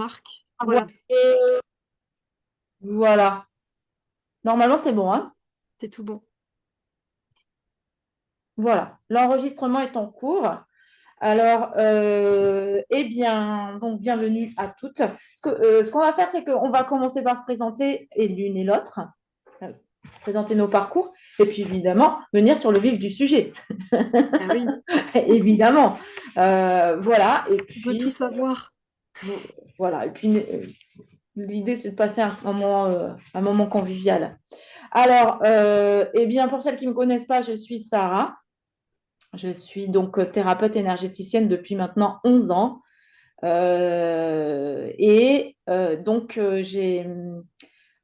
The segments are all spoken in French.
marque. Ah, Ouais, voilà, voilà. Normalement, c'est bon, hein? c'est tout bon. Voilà. L'enregistrement est en cours. Alors, eh bien, donc bienvenue à toutes. Ce qu'on va faire, c'est qu'on va commencer par se présenter et l'une et l'autre, euh, présenter nos parcours, et puis évidemment, venir sur le vif du sujet. Ah oui, Évidemment. Voilà. Et on veut tout puis, savoir. voilà. Et puis, l'idée, c'est de passer un moment convivial. Alors, eh bien, pour celles qui ne me connaissent pas, je suis Sarah. Je suis donc thérapeute énergéticienne depuis maintenant 11 ans.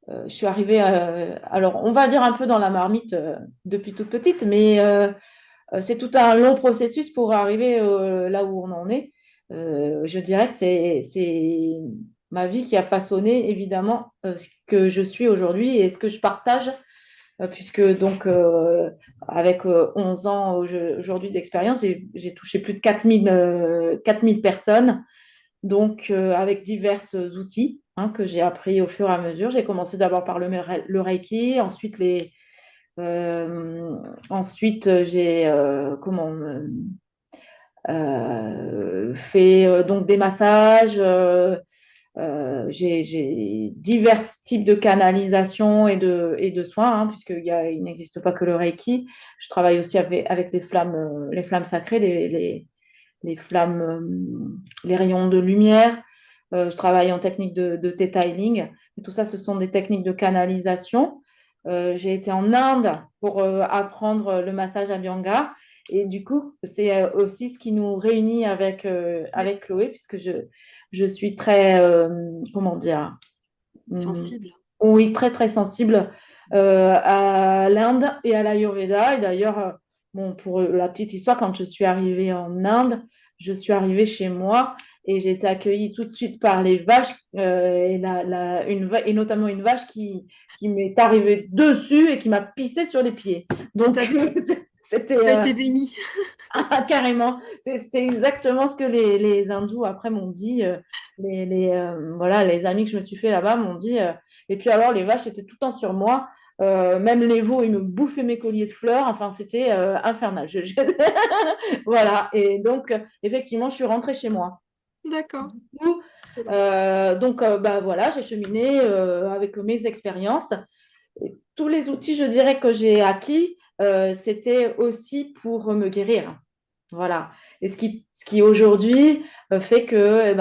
Je suis arrivée, alors on va dire un peu dans la marmite depuis toute petite, mais c'est tout un long processus pour arriver là où on en est. Je dirais que c'est ma vie qui a façonné évidemment ce que je suis aujourd'hui et ce que je partage, puisque donc avec 11 ans aujourd'hui d'expérience, j'ai touché plus de 4000 personnes, donc avec divers outils hein, que j'ai appris au fur et à mesure. J'ai commencé d'abord par le Reiki, euh, ensuite j'ai fait donc des massages. J'ai divers types de canalisation et de soins, hein, il n'existe pas que le Reiki. Je travaille aussi avec les flammes sacrées, les flammes, les rayons de lumière. Je travaille en technique de detailing. Et tout ça, ce sont des techniques de canalisation. J'ai été en Inde pour apprendre le massage à Abhyanga. Et du coup, c'est aussi ce qui nous réunit avec Chloé, puisque je suis très, comment dire, hum, Sensible. oui, très, très sensible à l'Inde et à l'Ayurveda. Et d'ailleurs, bon, pour la petite histoire, quand je suis arrivée en Inde, je suis arrivée chez moi et j'ai été accueillie tout de suite par les vaches et notamment une vache qui m'est arrivée dessus et qui m'a pissé sur les pieds. Ah, Donc, c'était t'as été bénie. carrément, c'est exactement ce que les hindous après m'ont dit. Voilà, les amis que je me suis fait là-bas m'ont dit. Et puis alors, les vaches étaient tout le temps sur moi. Même les veaux, ils me bouffaient mes colliers de fleurs. Enfin, c'était infernal. Voilà. Et donc, effectivement, je suis rentrée chez moi. D'accord. Coup, bah, voilà, j'ai cheminé avec mes expériences. Et tous les outils, je dirais, que j'ai acquis, c'était aussi pour me guérir. Voilà. Et ce qui aujourd'hui fait que,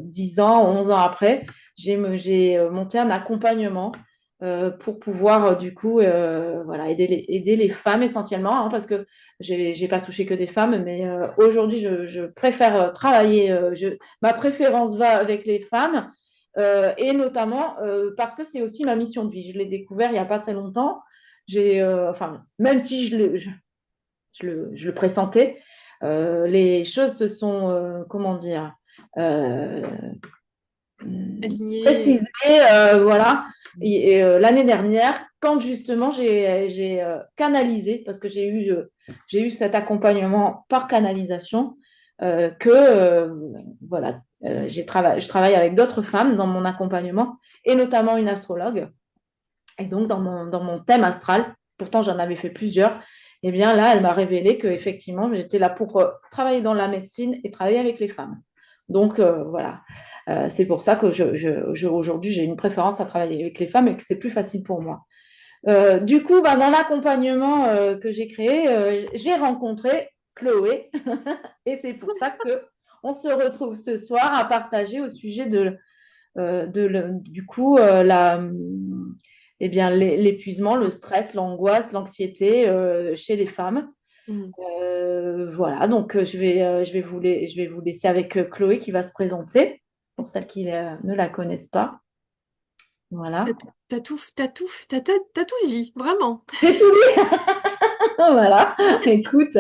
10 ans, 11 ans après, j'ai monté un accompagnement pour pouvoir, du coup, voilà, aider les femmes essentiellement, hein, parce que j'ai pas touché que des femmes, mais aujourd'hui, je préfère travailler. Ma préférence va avec les femmes, et notamment parce que c'est aussi ma mission de vie. Je l'ai découvert il n'y a pas très longtemps. Enfin, même si je le pressentais. Les choses se sont, comment dire, euh, Aligné. précisées, voilà. L'année dernière, quand justement j'ai canalisé, parce que j'ai eu cet accompagnement par canalisation, voilà, je travaille avec d'autres femmes dans mon accompagnement, et notamment une astrologue. Et donc, dans mon thème astral, pourtant j'en avais fait plusieurs, et bien là, elle m'a révélé que effectivement, j'étais là pour travailler dans la médecine et travailler avec les femmes. Donc, voilà. C'est pour ça que aujourd'hui, j'ai une préférence à travailler avec les femmes et que c'est plus facile pour moi. Du coup, bah, dans l'accompagnement que j'ai créé, j'ai rencontré Chloé et c'est pour ça que on se retrouve ce soir à partager au sujet du coup, eh bien, l'épuisement, le stress, l'angoisse, l'anxiété chez les femmes. Mm. Voilà, donc je vais vous laisser avec Chloé qui va se présenter pour celles qui ne la connaissent pas. T'as Voilà. t'as tout dit, vraiment. J'ai tout dit. Voilà. Écoute,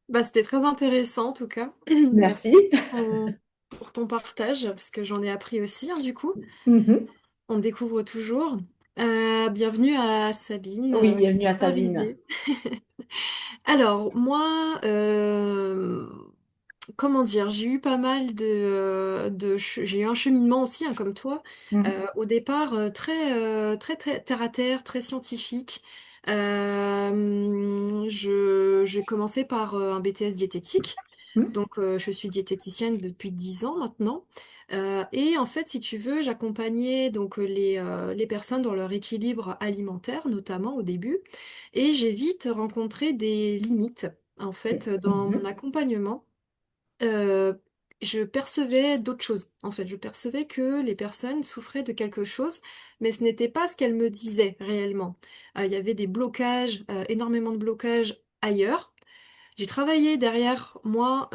Bah, c'était très intéressant en tout cas. Merci merci. pour ton partage, parce que j'en ai appris aussi, hein, du coup. Mhm. On découvre toujours. Bienvenue à Sabine, Oui, qui bienvenue à vient Sabine. d'arriver. Alors, moi, comment dire, j'ai eu pas mal j'ai eu un cheminement aussi, hein, comme toi. Mhm. Au départ, très terre à terre, très scientifique. J'ai commencé par un BTS diététique. Mhm. Donc, je suis diététicienne depuis 10 ans maintenant. Et en fait, si tu veux, j'accompagnais donc les personnes dans leur équilibre alimentaire, notamment au début. Et j'ai vite rencontré des limites, en fait, dans mon Mhm. accompagnement. Euh, je percevais d'autres choses. En fait, je percevais que les personnes souffraient de quelque chose, mais ce n'était pas ce qu'elles me disaient réellement. Il y avait des blocages, énormément de blocages ailleurs. J'ai travaillé derrière moi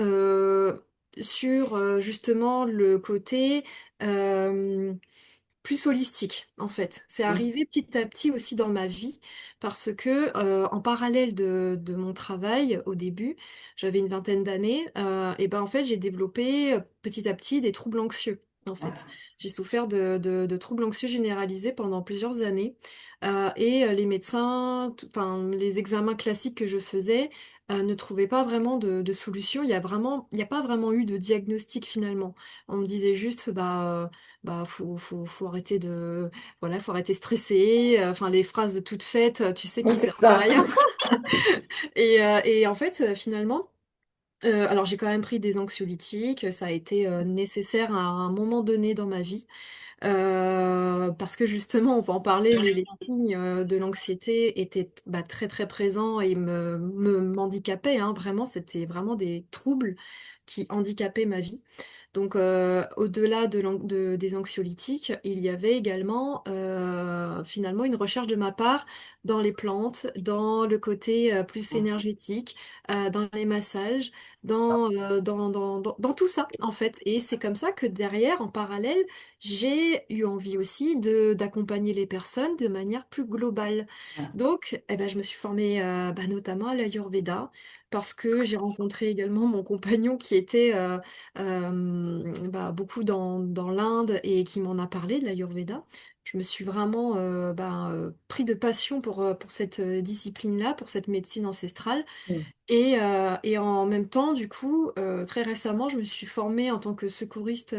sur justement le côté euh, plus holistique en fait. C'est Mhm. arrivé petit à petit aussi dans ma vie parce que en parallèle de mon travail au début, j'avais une vingtaine d'années, et ben en fait j'ai développé petit à petit des troubles anxieux. En fait, j'ai souffert de troubles anxieux généralisés pendant plusieurs années. Et les médecins, enfin les examens classiques que je faisais ne trouvaient pas vraiment de solution. Il n'y a pas vraiment eu de diagnostic finalement. On me disait juste bah faut arrêter voilà, faut arrêter de stresser, enfin les phrases toutes faites, tu sais, qui C'est servent à ça. rien. Et en fait finalement alors j'ai quand même pris des anxiolytiques, ça a été nécessaire à un moment donné dans ma vie. Parce que justement, on va en parler, mais les signes de l'anxiété étaient très très présents et m'handicapaient, hein, vraiment, c'était vraiment des troubles qui handicapaient ma vie. Donc, au-delà des anxiolytiques, il y avait également finalement une recherche de ma part dans les plantes, dans le côté plus énergétique, dans les massages, dans tout ça, en fait. Et c'est comme ça que derrière, en parallèle, j'ai eu envie aussi d'accompagner les personnes de manière plus globale. Donc, eh ben, je me suis formée notamment à l'Ayurveda parce que j'ai rencontré également mon compagnon qui était beaucoup dans l'Inde et qui m'en a parlé de l'Ayurveda. Je me suis vraiment pris de passion pour cette discipline-là, pour cette médecine ancestrale. Mhm. Et en même temps, du coup, très récemment, je me suis formée en tant que secouriste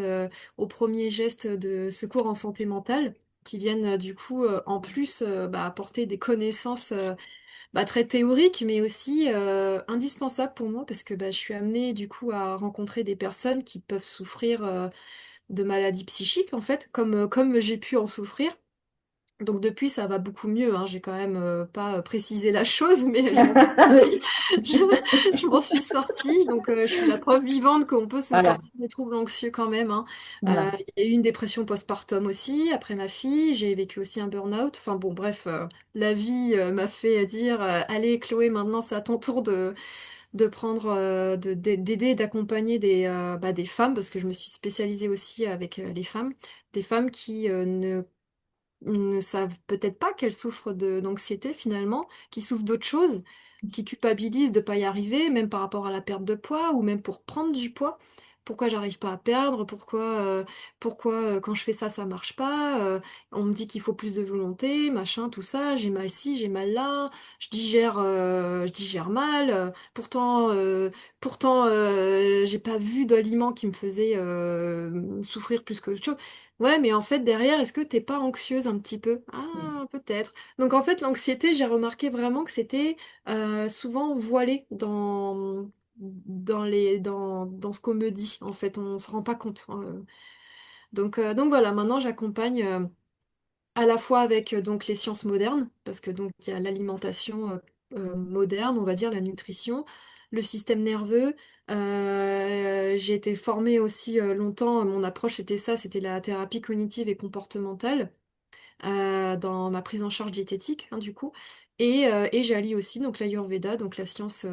aux premiers gestes de secours en santé mentale, qui viennent du coup en plus apporter des connaissances très théoriques, mais aussi indispensables pour moi, parce que je suis amenée du coup à rencontrer des personnes qui peuvent souffrir de maladies psychiques, en fait, comme j'ai pu en souffrir. Donc depuis, ça va beaucoup mieux, hein. J'ai quand même pas précisé la chose, mais je m'en suis sortie. Je, je m'en suis sortie. Donc je suis la preuve vivante qu'on peut se Voilà, sortir des troubles anxieux quand même, hein. voilà. Il y a eu une dépression postpartum aussi, après ma fille. J'ai vécu aussi un burn-out. Enfin bon, bref, la vie m'a fait dire, allez Chloé, maintenant c'est à ton tour de prendre, d'aider et d'accompagner des femmes, parce que je me suis spécialisée aussi avec les femmes. Des femmes qui ne savent peut-être pas qu'elles souffrent d'anxiété finalement, qui souffrent d'autre chose, qui culpabilisent de pas y arriver, même par rapport à la perte de poids ou même pour prendre du poids. Pourquoi j'arrive pas à perdre? Pourquoi quand je fais ça, ça marche pas? On me dit qu'il faut plus de volonté, machin, tout ça. J'ai mal ci, j'ai mal là. Je digère mal. Pourtant, j'ai pas vu d'aliments qui me faisaient souffrir plus que autre chose. Ouais, mais en fait, derrière, est-ce que t'es pas anxieuse un petit peu? Ah, peut-être. Donc en fait, l'anxiété, j'ai remarqué vraiment que c'était souvent voilé dans ce qu'on me dit. En fait, on se rend pas compte. Donc voilà, maintenant j'accompagne à la fois avec donc les sciences modernes, parce que donc il y a l'alimentation moderne, on va dire la nutrition, le système nerveux. J'ai été formée aussi longtemps. Mon approche c'était ça, c'était la thérapie cognitive et comportementale dans ma prise en charge diététique, hein, du coup. Et j'allie aussi donc l'Ayurveda, donc la science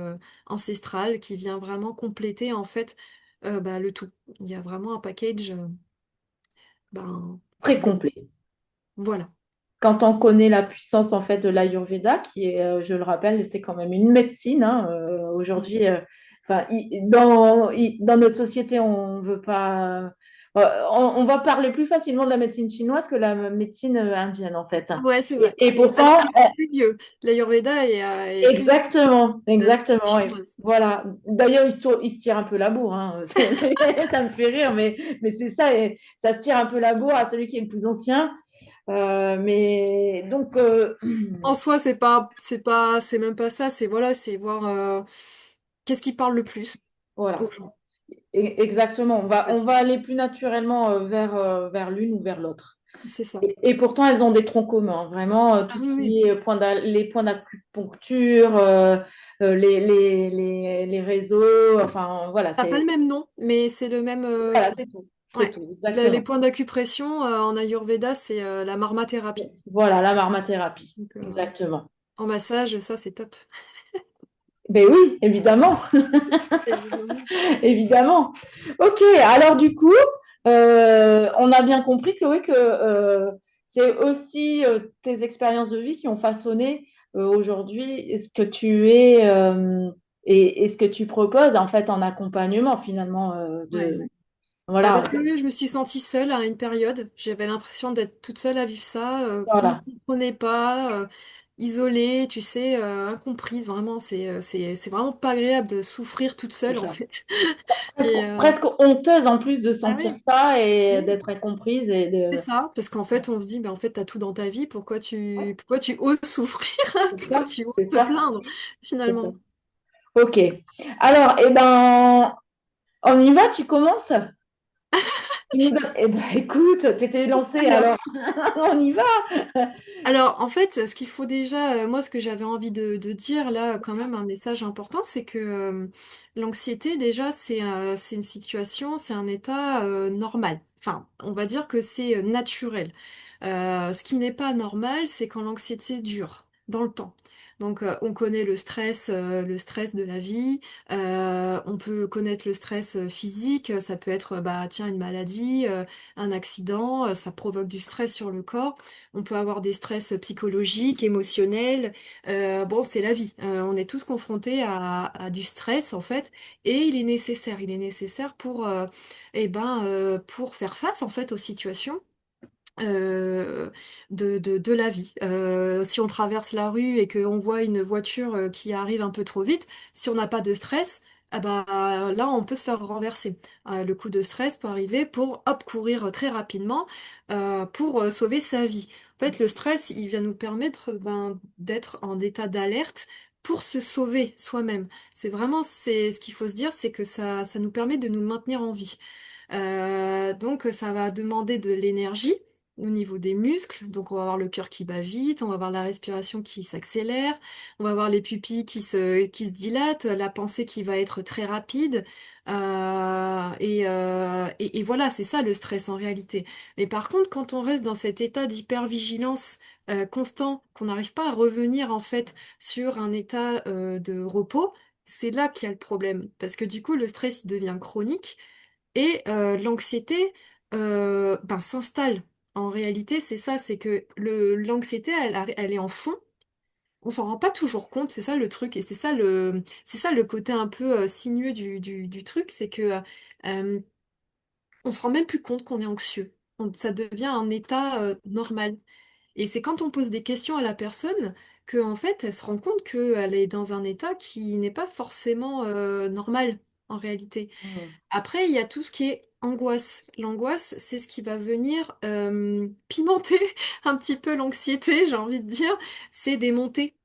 ancestrale, qui vient vraiment compléter en fait le tout. Il y a vraiment un package ben, Très global. complet. Voilà. Quand on connaît la puissance en fait de l'Ayurveda, qui est, je le rappelle, c'est quand même une médecine, hein, Mm. aujourd'hui. Enfin, dans notre société, on veut pas. On va parler plus facilement de la médecine chinoise que la médecine indienne, en fait. Ouais, c'est vrai. Et Alors pourtant, que c'est plus vieux. L'Ayurveda est plus vieux exactement, que la médecine exactement. Et chinoise. voilà. D'ailleurs, il se tire un peu la bourre, hein. Ça me fait rire, mais c'est ça. Et ça se tire un peu la bourre à celui qui est le plus ancien. Mais donc, En soi, c'est même pas ça. C'est voilà, c'est voir qu'est-ce qui parle le plus aux voilà. gens, Exactement. en fait. On va aller plus naturellement vers l'une ou vers l'autre. C'est ça. Et pourtant, elles ont des troncs communs. Vraiment, Ah tout ce oui, oui. qui est les points d'acupuncture, les réseaux, enfin, voilà, Ça n'a pas le c'est même nom, mais c'est le même. voilà, c'est tout. C'est Ouais. tout, Les exactement. points d'acupression en Ayurveda, c'est la marmathérapie. Voilà, la marmathérapie. Donc, Exactement. en massage, ça, c'est top. Ben oui, évidemment, Évidemment. évidemment. Ok, alors du coup, on a bien compris, Chloé, que c'est aussi tes expériences de vie qui ont façonné aujourd'hui ce que tu es et ce que tu proposes en fait en accompagnement finalement Ouais. Bah voilà, parce que oui, je me suis sentie seule à une période. J'avais l'impression d'être toute seule à vivre ça, qu'on me voilà. comprenait pas, isolée, tu sais, incomprise. Vraiment, c'est vraiment pas agréable de souffrir toute C'est seule en ça. fait. Et Presque honteuse en plus de ah sentir oui, ça et oui, d'être incomprise et c'est de ça. Parce qu'en fait, on se dit, ben en fait, t'as tout dans ta vie. Pourquoi tu oses souffrir? c'est Pourquoi ça, tu oses c'est te ça, plaindre c'est ça. finalement? Ok. Alors, eh ben, on y va, tu commences? Eh ben, écoute, t'étais lancée, Alors. alors on y va. Alors, en fait, ce qu'il faut déjà, moi, ce que j'avais envie de dire là, quand même, un message important, c'est que l'anxiété, déjà, c'est une situation, c'est un état normal. Enfin, on va dire que c'est naturel. Ce qui n'est pas normal, c'est quand l'anxiété dure dans le temps. Donc, on connaît le stress de la vie. On peut connaître le stress physique. Ça peut être, bah, tiens, une maladie, un accident. Ça provoque du stress sur le corps. On peut avoir des stress psychologiques, émotionnels. Bon, c'est la vie. On est tous confrontés à du stress en fait, et il est nécessaire. Il est nécessaire pour faire face en fait aux situations de la vie. Si on traverse la rue et qu'on voit une voiture qui arrive un peu trop vite, si on n'a pas de stress, ah bah, là, on peut se faire renverser. Le coup de stress peut arriver pour hop, courir très rapidement pour sauver sa vie. En fait, le stress, il vient nous permettre d'être en état d'alerte pour se sauver soi-même. C'est ce qu'il faut se dire, c'est que ça nous permet de nous maintenir en vie. Donc ça va demander de l'énergie au niveau des muscles. Donc on va avoir le cœur qui bat vite, on va avoir la respiration qui s'accélère, on va avoir les pupilles qui se dilatent, la pensée qui va être très rapide. Et voilà, c'est ça le stress en réalité. Mais par contre, quand on reste dans cet état d'hypervigilance constant, qu'on n'arrive pas à revenir en fait sur un état de repos, c'est là qu'il y a le problème. Parce que du coup, le stress il devient chronique. Et l'anxiété s'installe. En réalité, c'est ça, c'est que l'anxiété, elle est en fond. On s'en rend pas toujours compte, c'est ça le truc, et c'est ça le côté un peu sinueux du truc, c'est que on se rend même plus compte qu'on est anxieux. Ça devient un état normal. Et c'est quand on pose des questions à la personne que en fait, elle se rend compte qu'elle est dans un état qui n'est pas forcément normal en réalité. Hmm. Après, il y a tout ce qui est angoisse. L'angoisse, c'est ce qui va venir pimenter un petit peu l'anxiété, j'ai envie de dire. C'est des montées.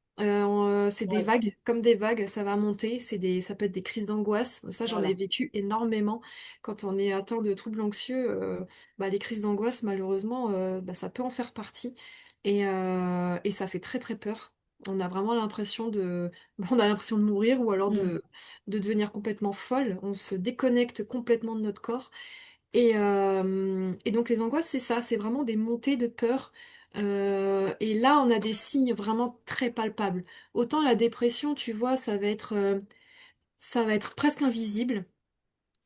C'est des Ouais. vagues, comme des vagues, ça va monter. Ça peut être des crises d'angoisse. Ça, j'en ai Voilà. vécu énormément. Quand on est atteint de troubles anxieux, les crises d'angoisse, malheureusement, ça peut en faire partie. Et ça fait très très peur. On a vraiment l'impression on a l'impression de mourir ou alors Hmm. de devenir complètement folle. On se déconnecte complètement de notre corps. Et donc les angoisses, c'est ça, c'est vraiment des montées de peur. Et là, on a des signes vraiment très palpables. Autant la dépression, tu vois, ça va être presque invisible.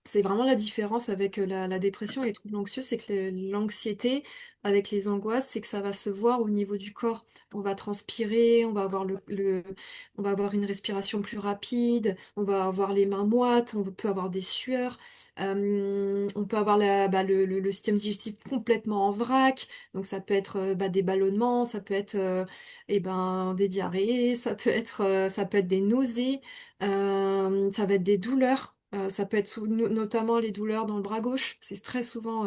C'est vraiment la différence avec la dépression et les troubles anxieux, c'est que l'anxiété avec les angoisses, c'est que ça va se voir au niveau du corps. On va transpirer, on va avoir on va avoir une respiration plus rapide, on va avoir les mains moites, on peut avoir des sueurs, on peut avoir le système digestif complètement en vrac. Donc ça peut être des ballonnements, ça peut être des diarrhées, ça peut être des nausées. Ça va être des douleurs. Ça peut être notamment les douleurs dans le bras gauche. C'est très souvent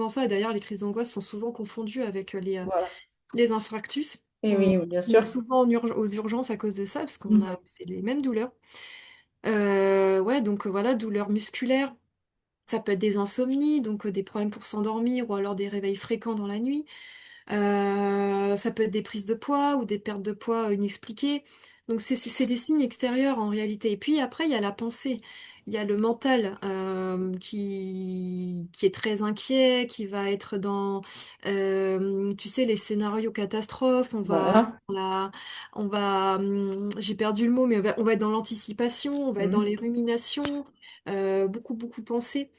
ça. Et d'ailleurs, les crises d'angoisse sont souvent confondues avec Voilà. les infarctus. Et On oui, oui, bien finit sûr. souvent aux urgences à cause de ça, parce Mhm. c'est les mêmes douleurs. Ouais, donc voilà, douleurs musculaires. Ça peut être des insomnies, donc des problèmes pour s'endormir, ou alors des réveils fréquents dans la nuit. Ça peut être des prises de poids ou des pertes de poids inexpliquées. Donc c'est des signes extérieurs en réalité. Et puis après, il y a la pensée. Il y a le mental qui est très inquiet, qui va être tu sais, les scénarios catastrophes. Voilà. J'ai perdu le mot, mais on va être dans l'anticipation, on va être dans Mhm. les ruminations, beaucoup penser.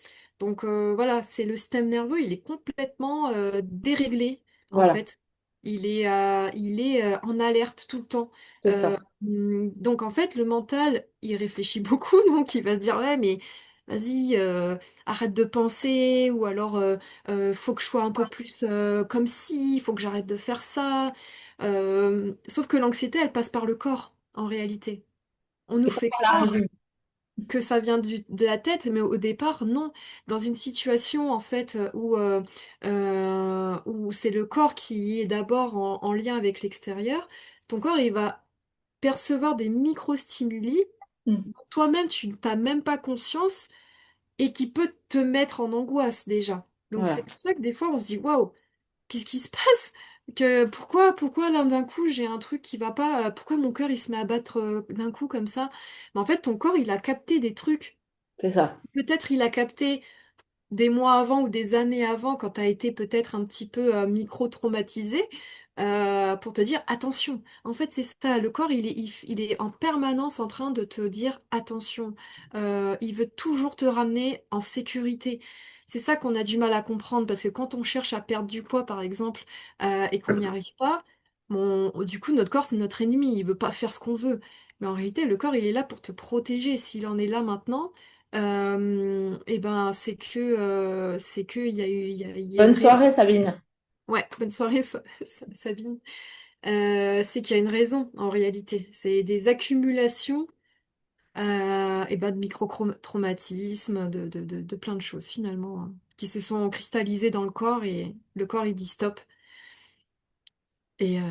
Donc voilà, c'est le système nerveux, il est complètement déréglé en Voilà, fait. Il est en alerte tout le temps. c'est ça. Donc en fait, le mental, il réfléchit beaucoup, donc il va se dire, ouais, mais vas-y, arrête de penser, ou alors faut que je sois un peu plus comme si, il faut que j'arrête de faire ça. Sauf que l'anxiété, elle passe par le corps, en réalité. On nous Et fait pourquoi la croire résume? que ça vient de la tête, mais au départ, non. Dans une situation, en fait, où c'est le corps qui est d'abord en lien avec l'extérieur, ton corps, il va percevoir des micro-stimuli Mhm. dont toi-même, tu n'as même pas conscience et qui peut te mettre en angoisse déjà. Donc, c'est Voilà, pour ça que des fois, on se dit, waouh, qu'est-ce qui se passe? Pourquoi là d'un coup j'ai un truc qui va pas? Pourquoi mon cœur il se met à battre d'un coup comme ça? Mais en fait, ton corps il a capté des trucs. c'est ça. Peut-être il a capté des mois avant ou des années avant, quand tu as été peut-être un petit peu micro-traumatisé, pour te dire attention. En fait, c'est ça, le corps, il est en permanence en train de te dire attention. Il veut toujours te ramener en sécurité. C'est ça qu'on a du mal à comprendre, parce que quand on cherche à perdre du poids, par exemple, et qu'on n'y arrive pas, du coup, notre corps, c'est notre ennemi, il veut pas faire ce qu'on veut. Mais en réalité, le corps, il est là pour te protéger. S'il en est là maintenant, et ben c'est que il y a une Bonne raison. soirée, Sabine. Ouais, bonne soirée Sabine. C'est qu'il y a une raison en réalité. C'est des accumulations et ben de micro-traumatismes, de plein de choses finalement, hein, qui se sont cristallisées dans le corps et le corps il dit stop. Et, euh,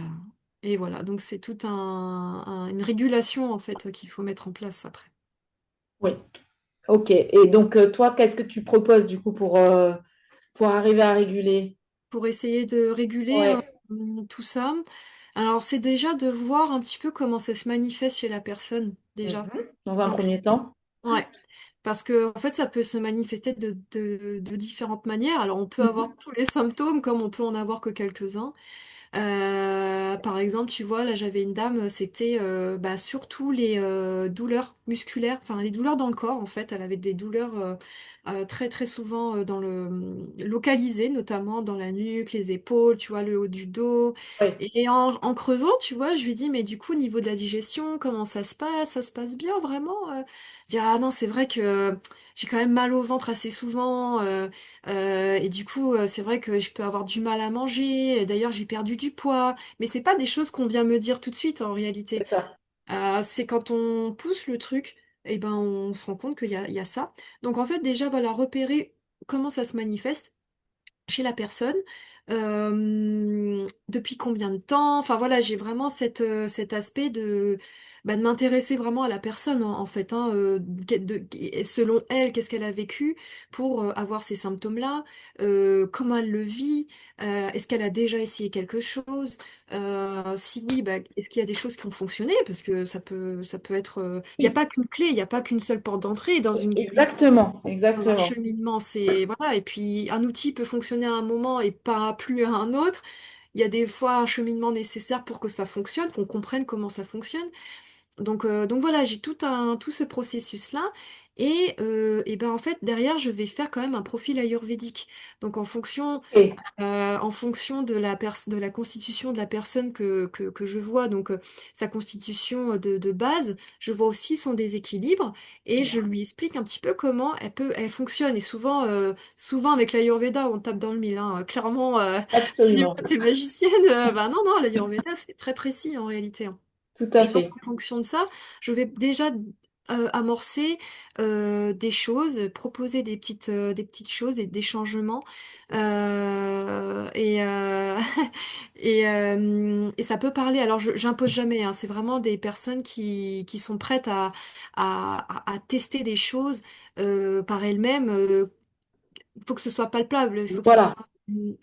et voilà, donc c'est tout une régulation en fait qu'il faut mettre en place après. Oui. Ok. Et donc, toi, qu'est-ce que tu proposes du coup pour arriver à réguler? Pour essayer de réguler Ouais. tout ça. Alors, c'est déjà de voir un petit peu comment ça se manifeste chez la personne, déjà, Mhm. Dans un premier l'anxiété. temps. Ouais. Parce que, en fait, ça peut se manifester de différentes manières. Alors, on peut avoir Mhm. tous les symptômes, comme on peut en avoir que quelques-uns. Par exemple, tu vois, là j'avais une dame, c'était surtout les douleurs musculaires, enfin les douleurs dans le corps en fait. Elle avait des douleurs très très souvent localisées, notamment dans la nuque, les épaules, tu vois, le haut du dos. Oui, Et en creusant, tu vois, je lui dis, mais du coup, au niveau de la digestion, comment ça se passe? Ça se passe bien vraiment? Je dis, ah non, c'est vrai que j'ai quand même mal au ventre assez souvent. Et du coup, c'est vrai que je peux avoir du mal à manger. D'ailleurs, j'ai perdu du poids. Mais c'est pas des choses qu'on vient me dire tout de suite en réalité. c'est ça. C'est quand on pousse le truc, et ben on se rend compte il y a ça. Donc en fait, déjà, voilà, repérer comment ça se manifeste chez la personne, depuis combien de temps, enfin voilà, j'ai vraiment cet aspect de m'intéresser vraiment à la personne en fait, hein, selon elle, qu'est-ce qu'elle a vécu pour avoir ces symptômes-là, comment elle le vit, est-ce qu'elle a déjà essayé quelque chose, si oui, est-ce qu'il y a des choses qui ont fonctionné, parce que ça peut être, il n'y a Oui, pas qu'une clé, il n'y a pas qu'une seule porte d'entrée dans une guérison. exactement, Dans un exactement. cheminement, c'est voilà, et puis un outil peut fonctionner à un moment et pas plus à un autre. Il y a des fois un cheminement nécessaire pour que ça fonctionne, qu'on comprenne comment ça fonctionne. Donc voilà, j'ai tout ce processus-là. Et ben en fait, derrière, je vais faire quand même un profil ayurvédique. Donc Et en fonction de de la constitution de la personne que je vois, donc sa constitution de base, je vois aussi son déséquilibre et je lui explique un petit peu comment elle fonctionne. Et souvent avec l'Ayurveda, on tape dans le mille, hein. Clairement, dis absolument, t'es magicienne. Ben non, non, l'Ayurveda, c'est très précis en réalité, hein. tout à Et donc, fait. en fonction de ça, je vais déjà amorcer des choses, proposer des petites choses, des changements. Et, et ça peut parler. Alors, j'impose jamais, hein. C'est vraiment des personnes qui sont prêtes à tester des choses par elles-mêmes. Il faut que ce soit palpable, il faut que ce soit Voilà,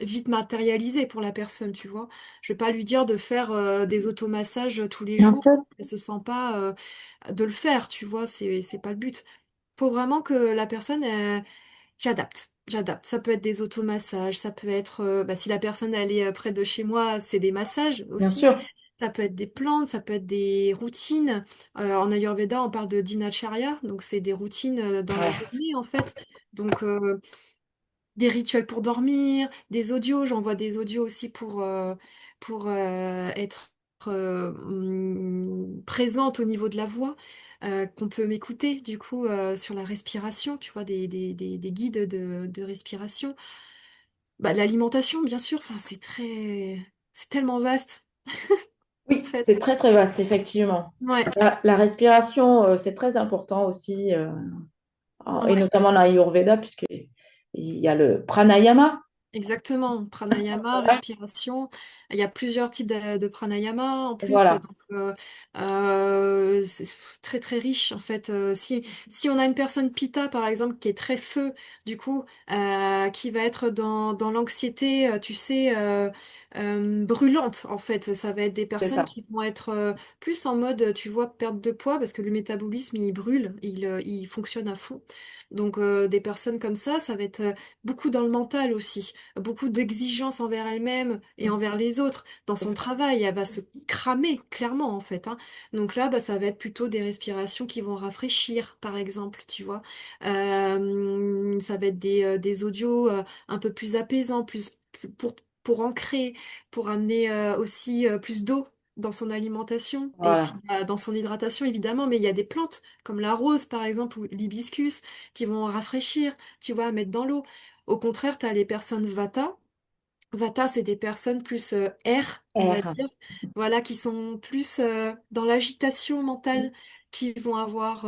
vite matérialisé pour la personne, tu vois. Je vais pas lui dire de faire des automassages tous les bien jours. sûr. Elle se sent pas de le faire, tu vois. C'est pas le but. Faut vraiment que la personne, j'adapte. J'adapte. Ça peut être des automassages, ça peut être, bah, si la personne elle est près de chez moi, c'est des massages Bien aussi. sûr. Ça peut être des plantes, ça peut être des routines. En Ayurveda, on parle de dinacharya, donc c'est des routines dans la Ouais. journée en fait. Donc des rituels pour dormir, des audios, j'envoie des audios aussi pour être présente au niveau de la voix, qu'on peut m'écouter du coup sur la respiration, tu vois, des guides de respiration. Bah, de l'alimentation, bien sûr, enfin, c'est tellement vaste, en Oui, fait. c'est très très vaste, effectivement. Ouais, La respiration, c'est très important aussi, et ouais. notamment l'Ayurveda, puisqu'il y a le pranayama. Exactement, pranayama, Voilà. respiration. Il y a plusieurs types de pranayama en plus, Voilà, donc c'est très très riche en fait. Si on a une personne pitta par exemple qui est très feu, du coup, qui va être dans l'anxiété, tu sais, brûlante en fait, ça va être des c'est personnes ça. qui vont être plus en mode, tu vois, perte de poids parce que le métabolisme il brûle, il fonctionne à fond. Donc des personnes comme ça va être beaucoup dans le mental aussi, beaucoup d'exigences envers elle-même et envers les autres. Dans C'est son ça. travail, elle va se cramer, clairement, en fait, hein. Donc là, bah, ça va être plutôt des respirations qui vont rafraîchir, par exemple, tu vois. Ça va être des audios un peu plus apaisants, pour ancrer, pour amener aussi plus d'eau dans son alimentation et puis Voilà, dans son hydratation évidemment, mais il y a des plantes comme la rose par exemple ou l'hibiscus qui vont rafraîchir, tu vois, à mettre dans l'eau. Au contraire, tu as les personnes Vata. Vata, c'est des personnes plus air, on va R. dire, voilà, qui sont plus dans l'agitation mentale, qui vont avoir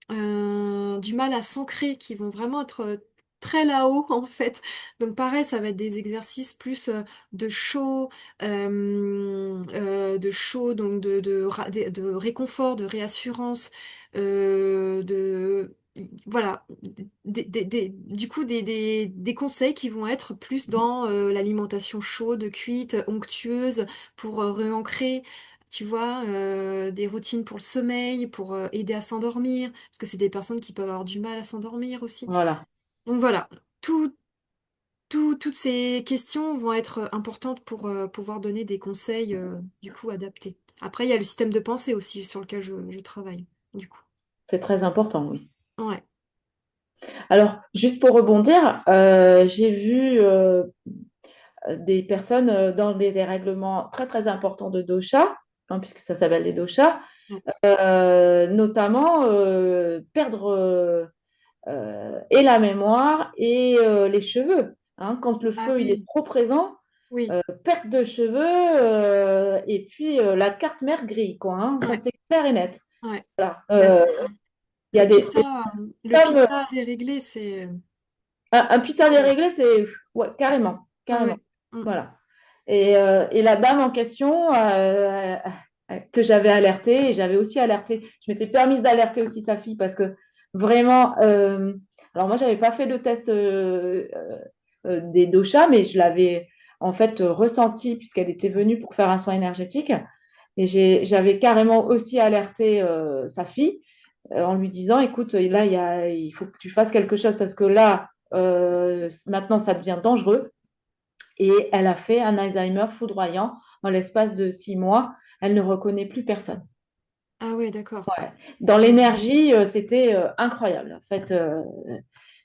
du mal à s'ancrer, qui vont vraiment être très là-haut, en fait. Donc pareil, ça va être des exercices plus de chaud, donc de réconfort, de réassurance, de voilà, du coup, des conseils qui vont être plus dans l'alimentation chaude, cuite, onctueuse, pour réancrer, tu vois, des routines pour le sommeil, pour aider à s'endormir, parce que c'est des personnes qui peuvent avoir du mal à s'endormir aussi. Voilà, Donc voilà, toutes ces questions vont être importantes pour pouvoir donner des conseils, du coup, adaptés. Après, il y a le système de pensée aussi sur lequel je travaille, du coup. c'est très important, oui. Ouais. Alors, juste pour rebondir, j'ai vu des personnes dans des dérèglements très très importants de dosha, hein, puisque ça s'appelle les doshas, notamment perdre et la mémoire et les cheveux, hein. Quand le Ah feu il est oui, trop présent, oui, perte de cheveux et puis la carte mère grille, quoi, hein. Ça ouais, c'est clair et net. ouais. Voilà. Bah, c'est ça. Il y a Le femmes, pita déréglé, c'est... un putain Oh, déréglé, c'est ouais, carrément, ouais, carrément. ouais. Mm. Voilà. Et la dame en question que j'avais alertée, et j'avais aussi alerté, je m'étais permise d'alerter aussi sa fille parce que vraiment, alors moi, j'avais pas fait le test des doshas, mais je l'avais en fait ressenti puisqu'elle était venue pour faire un soin énergétique. Et j'avais carrément aussi alerté sa fille en lui disant, écoute, là, il faut que tu fasses quelque chose parce que là, maintenant, ça devient dangereux. Et elle a fait un Alzheimer foudroyant en l'espace de 6 mois. Elle ne reconnaît plus personne. Ah ouais, d'accord. Ouais. Dans Mm. l'énergie, c'était incroyable. En fait,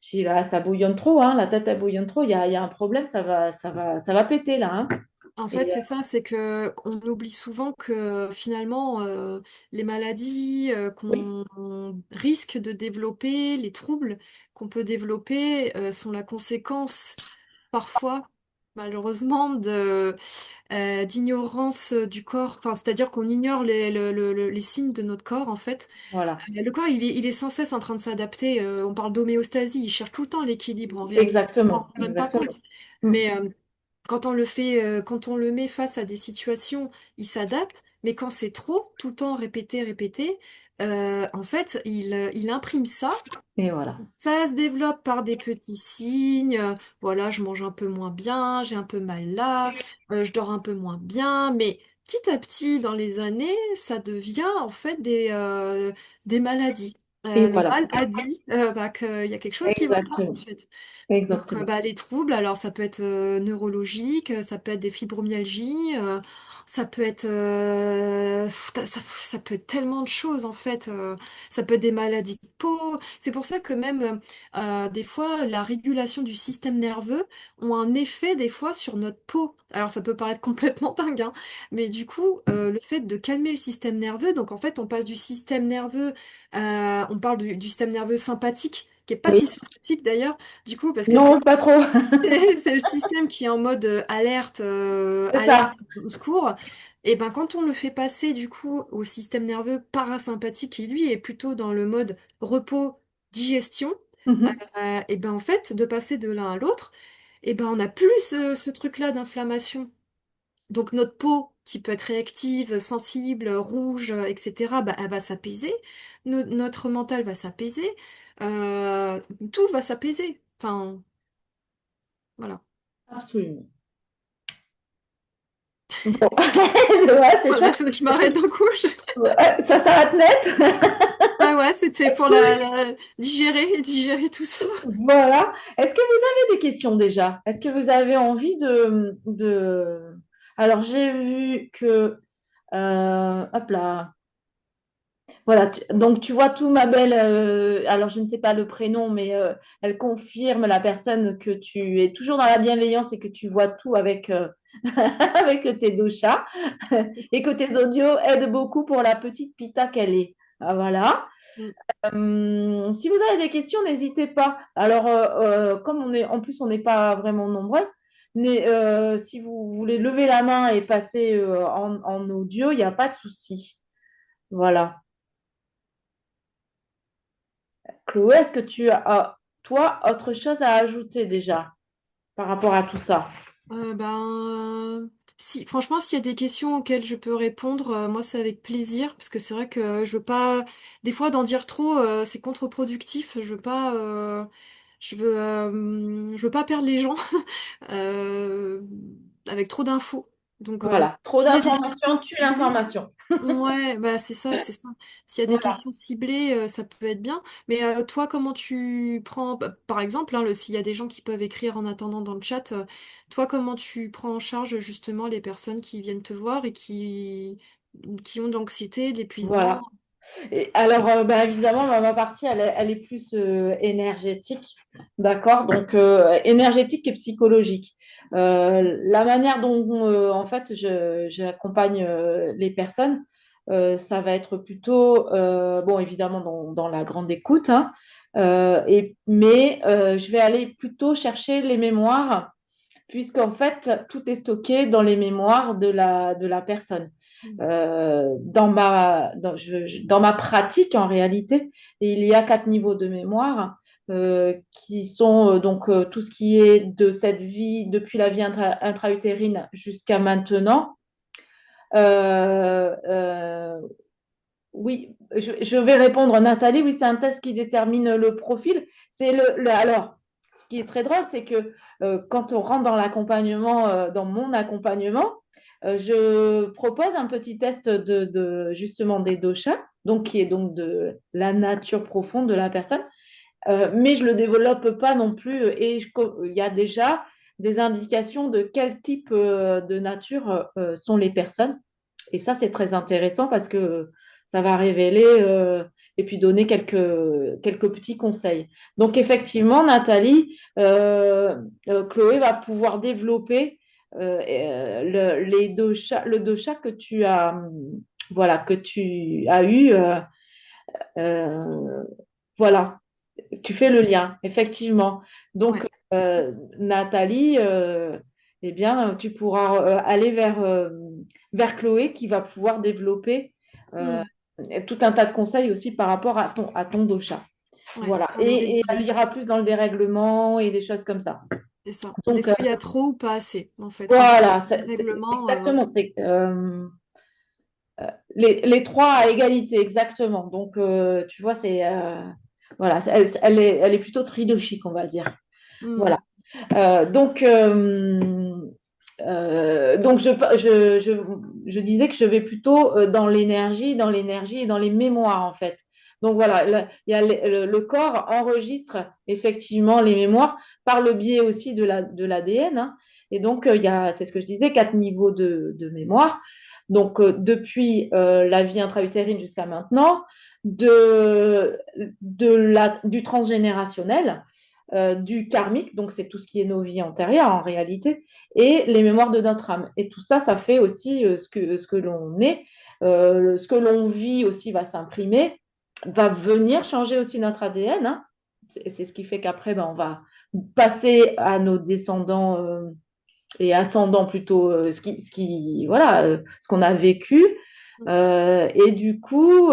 j'ai dit, là, ça bouillonne trop, hein, la tête elle bouillonne trop. Il y a un problème, ça va péter là, hein. En fait, Et, c'est ça, c'est que on oublie souvent que finalement, les maladies oui, qu'on risque de développer, les troubles qu'on peut développer, sont la conséquence parfois, malheureusement, d'ignorance du corps. Enfin, c'est-à-dire qu'on ignore les signes de notre corps, en fait. voilà, Le corps, il est sans cesse en train de s'adapter. On parle d'homéostasie, il cherche tout le temps l'équilibre en réalité. On s'en exactement, rend même pas compte. exactement. Mm. Mais quand on le met face à des situations, il s'adapte. Mais quand c'est trop, tout le temps répété, répété, en fait, il imprime ça. Et voilà. Ça se développe par des petits signes. Voilà, je mange un peu moins bien, j'ai un peu mal là, je dors un peu moins bien. Mais petit à petit, dans les années, ça devient en fait des maladies. Et Le voilà. mal a dit bah, qu'il y a quelque chose qui va pas en Exactement, fait. Donc, exactement. bah, les troubles, alors ça peut être neurologique, ça peut être des fibromyalgies, ça peut être, ça peut être tellement de choses en fait. Ça peut être des maladies de peau. C'est pour ça que même des fois, la régulation du système nerveux ont un effet des fois sur notre peau. Alors ça peut paraître complètement dingue, hein, mais du coup, le fait de calmer le système nerveux, donc en fait, on passe du système nerveux, on parle du système nerveux sympathique, qui est pas Oui, si sympathique d'ailleurs du coup, parce que c'est non, pas trop. c'est le système qui est en mode alerte, C'est ça. au secours. Et ben quand on le fait passer du coup au système nerveux parasympathique qui lui est plutôt dans le mode repos, digestion, Mhm. et ben en fait de passer de l'un à l'autre, et ben on n'a plus ce truc-là d'inflammation. Donc notre peau qui peut être réactive, sensible, rouge, etc., bah, elle va s'apaiser. Notre mental va s'apaiser. Euh, tout va s'apaiser. Enfin, voilà. Absolument. Bon, ouais, c'est Voilà, chouette. je m'arrête d'un coup. Ouais, ça s'arrête net. Ah ouais, c'était Est-ce pour que, digérer tout ça. voilà. Est-ce que vous avez des questions déjà? Est-ce que vous avez envie de... Alors, j'ai vu que... hop là. Voilà, donc tu vois tout, ma belle. Alors, je ne sais pas le prénom, mais elle confirme la personne que tu es toujours dans la bienveillance et que tu vois tout avec, avec tes deux chats et que tes audios aident beaucoup pour la petite Pita qu'elle est. Ah, voilà. Mm. Si vous avez des questions, n'hésitez pas. Alors, comme on est, en plus, on n'est pas vraiment nombreuses, mais si vous voulez lever la main et passer en audio, il n'y a pas de souci. Voilà. Chloé, est-ce que tu as, toi, autre chose à ajouter déjà par rapport à tout ça? Si, franchement, s'il y a des questions auxquelles je peux répondre, moi, c'est avec plaisir, parce que c'est vrai que je veux pas, des fois, d'en dire trop, c'est contre-productif. Je veux pas perdre les gens, euh, avec trop d'infos. Donc, Voilà. Trop s'il y a des d'informations questions tue ciblées, l'information. ouais, bah c'est ça, c'est ça. S'il y a des Voilà. questions ciblées, ça peut être bien. Mais toi, comment tu prends, bah, par exemple, hein, s'il y a des gens qui peuvent écrire en attendant dans le chat, toi, comment tu prends en charge justement les personnes qui viennent te voir et qui ont de l'anxiété, de l'épuisement? Voilà. Et alors, bah, évidemment, ma partie, elle est plus énergétique, d'accord? Donc, énergétique et psychologique. La manière dont, en fait, j'accompagne les personnes, ça va être plutôt, bon, évidemment, dans la grande écoute, hein, mais je vais aller plutôt chercher les mémoires puisqu'en fait, tout est stocké dans les mémoires de la personne. Dans ma pratique, en réalité, il y a 4 niveaux de mémoire qui sont donc tout ce qui est de cette vie, depuis la vie intra-utérine jusqu'à maintenant. Euh, euh, oui, je vais répondre, Nathalie. Oui, c'est un test qui détermine le profil. Alors, ce qui est très drôle, c'est que quand on rentre dans l'accompagnement, dans mon accompagnement, je propose un petit test justement des doshas, donc qui est donc de la nature profonde de la personne, mais je le développe pas non plus. Et il y a déjà des indications de quel type de nature sont les personnes. Et ça, c'est très intéressant parce que ça va révéler et puis donner quelques petits conseils. Donc effectivement, Nathalie, Chloé va pouvoir développer le dosha que tu as, voilà, que tu as eu. Euh, voilà, tu fais le lien, effectivement. Donc, Ouais. Nathalie, eh bien, tu pourras aller vers Chloé qui va pouvoir développer euh, Mm. tout un tas de conseils aussi par rapport à ton dosha. Ouais, Voilà. j'en aurais Et elle besoin. ira plus dans le dérèglement et des choses comme ça. C'est ça. Donc, Est-ce qu'il y a trop ou pas assez, en fait, quand on voilà, a un règlement, exactement. Les trois à égalité, exactement. Donc, tu vois, voilà, elle est plutôt tridochique, on va dire. mm, Voilà. Donc, je disais que je vais plutôt dans l'énergie et dans les mémoires, en fait. Donc voilà, il y a le corps enregistre effectivement les mémoires par le biais aussi de l'ADN, hein. Et donc, c'est ce que je disais, 4 niveaux de mémoire. Donc, depuis la vie intra-utérine jusqu'à maintenant, du transgénérationnel, du karmique, donc c'est tout ce qui est nos vies antérieures en réalité, et les mémoires de notre âme. Et tout ça, ça fait aussi ce que l'on est, ce que l'on vit aussi va s'imprimer, va venir changer aussi notre ADN, hein. C'est ce qui fait qu'après, ben, on va passer à nos descendants et ascendants plutôt, voilà, ce qu'on a vécu. Et du coup,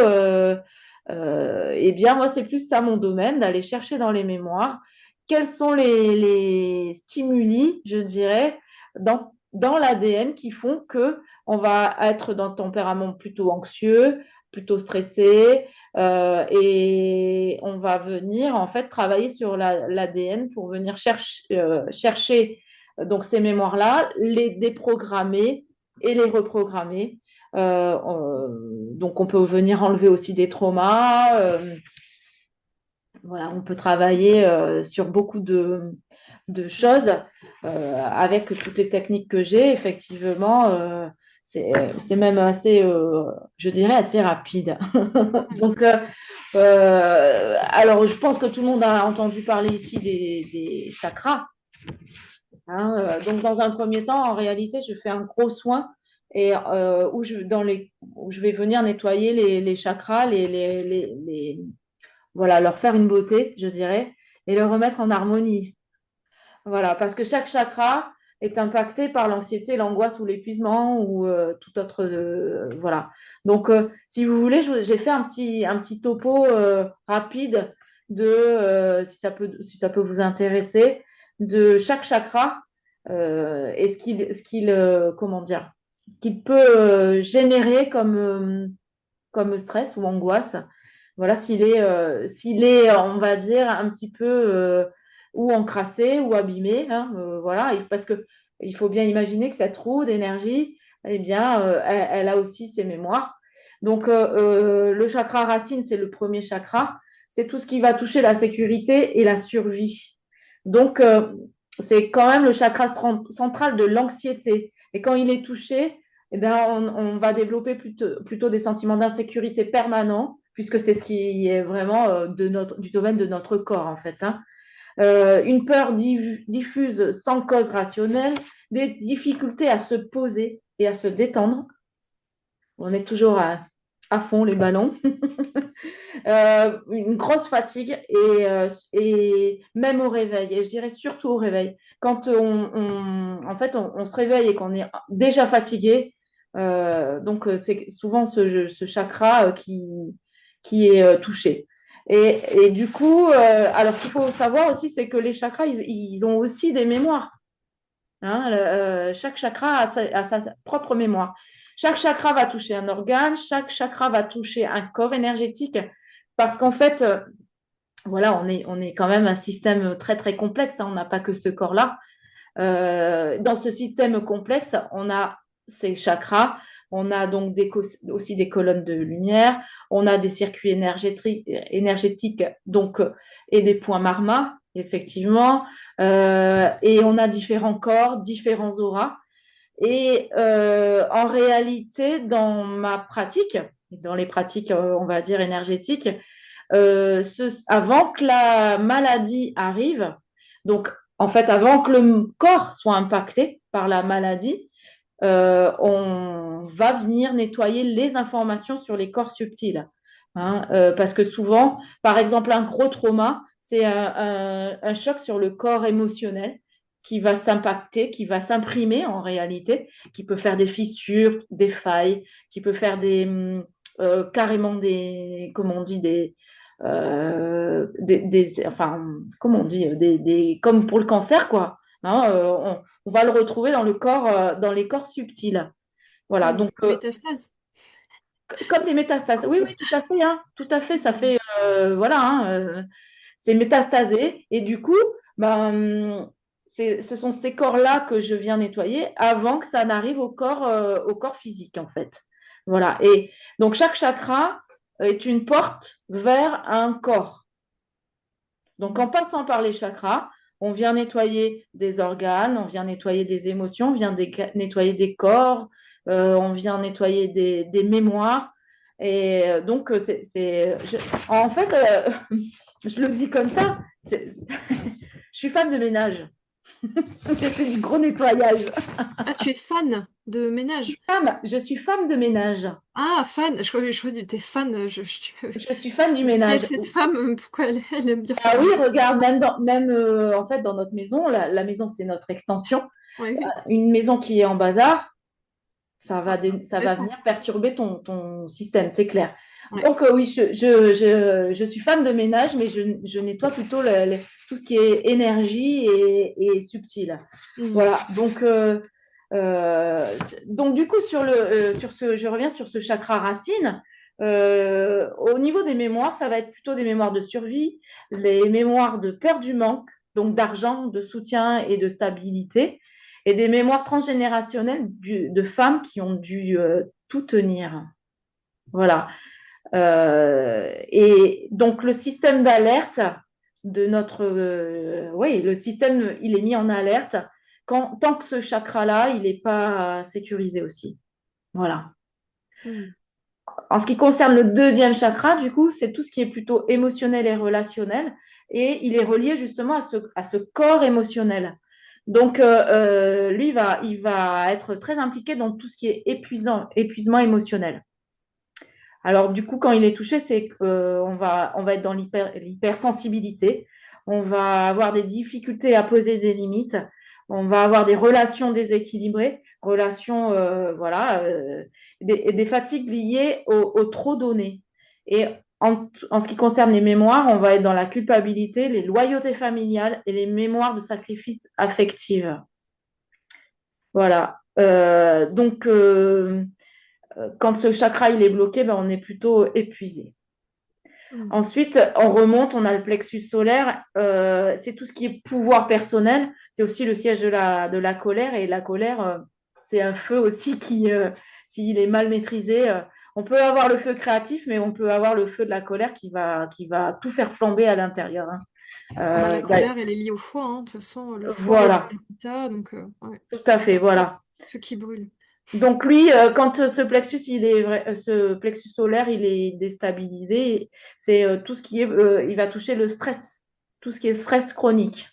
eh bien, moi, c'est plus ça mon domaine, d'aller chercher dans les mémoires quels sont les stimuli, je dirais, dans l'ADN qui font que on va être d'un tempérament plutôt anxieux, plutôt stressé, et on va venir en fait travailler sur l'ADN pour venir chercher donc ces mémoires-là, les déprogrammer et les reprogrammer. Donc, on peut venir enlever aussi des traumas. Voilà, on peut travailler sur beaucoup de choses avec toutes les techniques que j'ai. Effectivement, c'est même assez, je dirais, assez rapide. ouais, Donc, alors, je pense que tout le monde a entendu parler ici des chakras, hein. Donc, dans un premier temps, en réalité, je fais un gros soin et où je vais venir nettoyer les chakras, voilà, leur faire une beauté, je dirais, et le remettre en harmonie. Voilà, parce que chaque chakra est impacté par l'anxiété, l'angoisse ou l'épuisement ou tout autre. Voilà. Donc, si vous voulez, j'ai fait un petit topo rapide si ça peut vous intéresser, de chaque chakra et comment dire, ce qu'il peut générer comme stress ou angoisse. Voilà, s'il est, on va dire, un petit peu ou encrassé ou abîmé, hein, voilà, parce que il faut bien imaginer que cette roue d'énergie, eh bien, elle a aussi ses mémoires. Donc, le chakra racine, c'est le premier chakra. C'est tout ce qui va toucher la sécurité et la survie. Donc, c'est quand même le chakra central de l'anxiété. Et quand il est touché, eh bien, on va développer plutôt des sentiments d'insécurité permanents, puisque c'est ce qui est vraiment du domaine de notre corps, en fait, hein. Une peur diffuse sans cause rationnelle, des difficultés à se poser et à se détendre. On est toujours à fond les ballons. Une grosse fatigue et même au réveil. Et je dirais surtout au réveil. Quand en fait, on se réveille et qu'on est déjà fatigué, donc c'est souvent ce chakra qui est touché. Et du coup, alors ce qu'il faut savoir aussi, c'est que les chakras, ils ont aussi des mémoires, hein. Chaque chakra a sa propre mémoire. Chaque chakra va toucher un organe, chaque chakra va toucher un corps énergétique, parce qu'en fait, voilà, on est quand même un système très, très complexe, hein. On n'a pas que ce corps-là. Dans ce système complexe, on a ces chakras, on a donc aussi des colonnes de lumière, on a des circuits énergétiques donc, et des points marma, effectivement, et on a différents corps, différents auras. Et en réalité, dans ma pratique, et dans les pratiques, on va dire, énergétiques, avant que la maladie arrive, donc en fait, avant que le corps soit impacté par la maladie, on va venir nettoyer les informations sur les corps subtils. Hein, parce que souvent, par exemple, un gros trauma, c'est un choc sur le corps émotionnel qui va s'impacter, qui va s'imprimer en réalité, qui peut faire des fissures, des failles, qui peut faire carrément des, comment on dit, enfin, comment on dit, comme pour le cancer, quoi. Hein, on va le retrouver dans le corps, dans les corps subtils. Voilà, donc Métastase. comme des métastases. Oui, oui, tout à fait, hein, tout à fait. Ça Mm. fait, voilà, hein, c'est métastasé. Et du coup, ben, ce sont ces corps-là que je viens nettoyer avant que ça n'arrive au corps physique, en fait. Voilà. Et donc, chaque chakra est une porte vers un corps. Donc, en passant par les chakras, on vient nettoyer des organes, on vient nettoyer des émotions, on vient nettoyer des corps, on vient nettoyer des mémoires. Et donc, en fait, je le dis comme ça, je suis femme de ménage. J'ai fait du gros nettoyage. Ah, tu es fan de ménage? Je suis femme de ménage. Ah, fan. Je crois que t'es fan. Je suis fan du Qui est ménage. cette femme? Pourquoi elle aime bien Ah faire oui, du... regarde, en fait, dans notre maison, la maison, c'est notre extension. Ouais, oui. Une maison qui est en bazar, Ah, ça va intéressant. venir perturber ton système, c'est clair. Ouais. Donc, oui, je suis femme de ménage, mais je nettoie plutôt tout ce qui est énergie et subtil. Mm. Voilà. Euh, donc du coup, je reviens sur ce chakra racine. Au niveau des mémoires, ça va être plutôt des mémoires de survie, les mémoires de peur du manque, donc d'argent, de soutien et de stabilité, et des mémoires transgénérationnelles de femmes qui ont dû tout tenir. Voilà. Et donc le système d'alerte de notre, oui, le système, il est mis en alerte tant que ce chakra-là, il n'est pas sécurisé aussi. Voilà. Mm. En ce qui concerne le deuxième chakra, du coup, c'est tout ce qui est plutôt émotionnel et relationnel, et il est relié justement à ce corps émotionnel. Donc, lui, il va être très impliqué dans tout ce qui est épuisement émotionnel. Alors, du coup, quand il est touché, c'est on va être dans l'hypersensibilité. On va avoir des difficultés à poser des limites. On va avoir des relations déséquilibrées, voilà, des fatigues liées au trop donné. Et en ce qui concerne les mémoires, on va être dans la culpabilité, les loyautés familiales et les mémoires de sacrifices affectifs. Voilà. Quand ce chakra il est bloqué, ben, on est plutôt épuisé. Mm. Ensuite, on remonte, on a le plexus solaire, c'est tout ce qui est pouvoir personnel, c'est aussi le siège de la colère, et la colère, c'est un feu aussi qui, s'il est mal maîtrisé, on peut avoir le feu créatif, mais on peut avoir le feu de la colère qui va tout faire flamber à l'intérieur. Hein. Ah bah, la D'ailleurs, colère, elle est liée au foie, hein. De toute façon, le foie est voilà, dans l'état, donc ouais, tout à c'est fait, voilà. ce qui brûle. Donc lui, quand ce plexus solaire, il est déstabilisé, c'est tout ce qui est, il va toucher le stress, tout ce qui est stress chronique.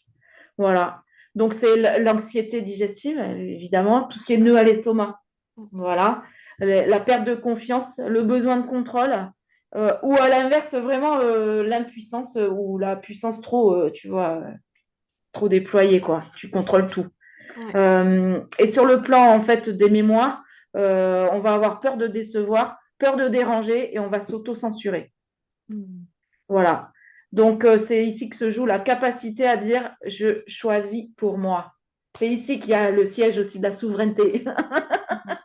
Voilà. Donc c'est l'anxiété digestive, évidemment, tout ce qui est nœud à l'estomac. Voilà. La perte de confiance, le besoin de contrôle, ou à l'inverse, vraiment l'impuissance ou la puissance trop, tu vois, trop déployée, quoi. Tu contrôles tout. Ouais. Et sur le plan en fait des mémoires, on va avoir peur de décevoir, peur de déranger et on va s'auto-censurer. Mm. Voilà. Donc c'est ici que se joue la capacité à dire je choisis pour moi. C'est ici qu'il y a le siège aussi de la souveraineté. Mhm.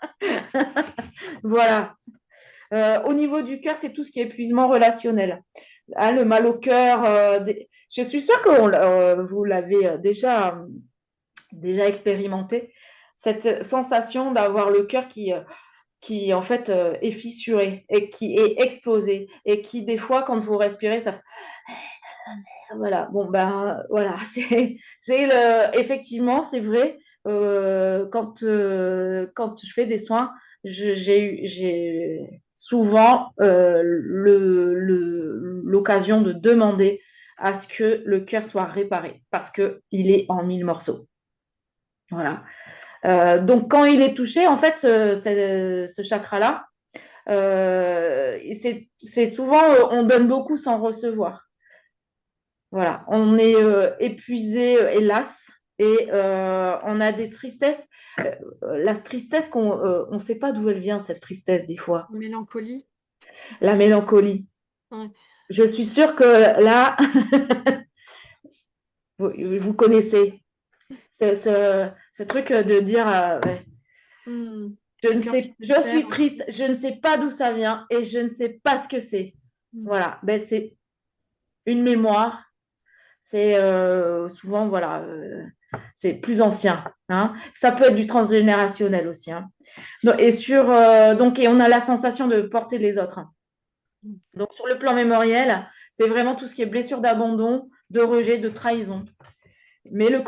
Voilà. Au niveau du cœur, c'est tout ce qui est épuisement relationnel. Hein, le mal au cœur. Je suis sûre que vous l'avez déjà expérimenté, cette sensation d'avoir le cœur qui en fait est fissuré et qui est explosé et qui des fois quand vous respirez ça voilà bon ben voilà effectivement c'est vrai quand je fais des soins j'ai souvent l'occasion de demander à ce que le cœur soit réparé parce qu'il est en 1000 morceaux. Voilà. Donc, quand il est touché, en fait, ce chakra-là, c'est souvent, on donne beaucoup sans recevoir. Voilà. On est épuisé, hélas, et on a des tristesses. La tristesse on ne sait pas d'où elle vient, cette tristesse, des fois. Mélancolie. La mélancolie. Ouais. Je suis sûre que là, vous connaissez ce truc de dire ouais, Hmm. je Le ne cœur qui sais, se je suis serre. triste, je ne sais pas d'où ça vient et je ne sais pas ce que c'est. Hmm. Voilà, ben, c'est une mémoire. C'est souvent, voilà, c'est plus ancien. Hein. Ça peut être du transgénérationnel aussi. Hein. Et on a la sensation de porter les autres. Hein. Donc, sur le plan mémoriel, c'est vraiment tout ce qui est blessure d'abandon, de rejet, de trahison. Mais le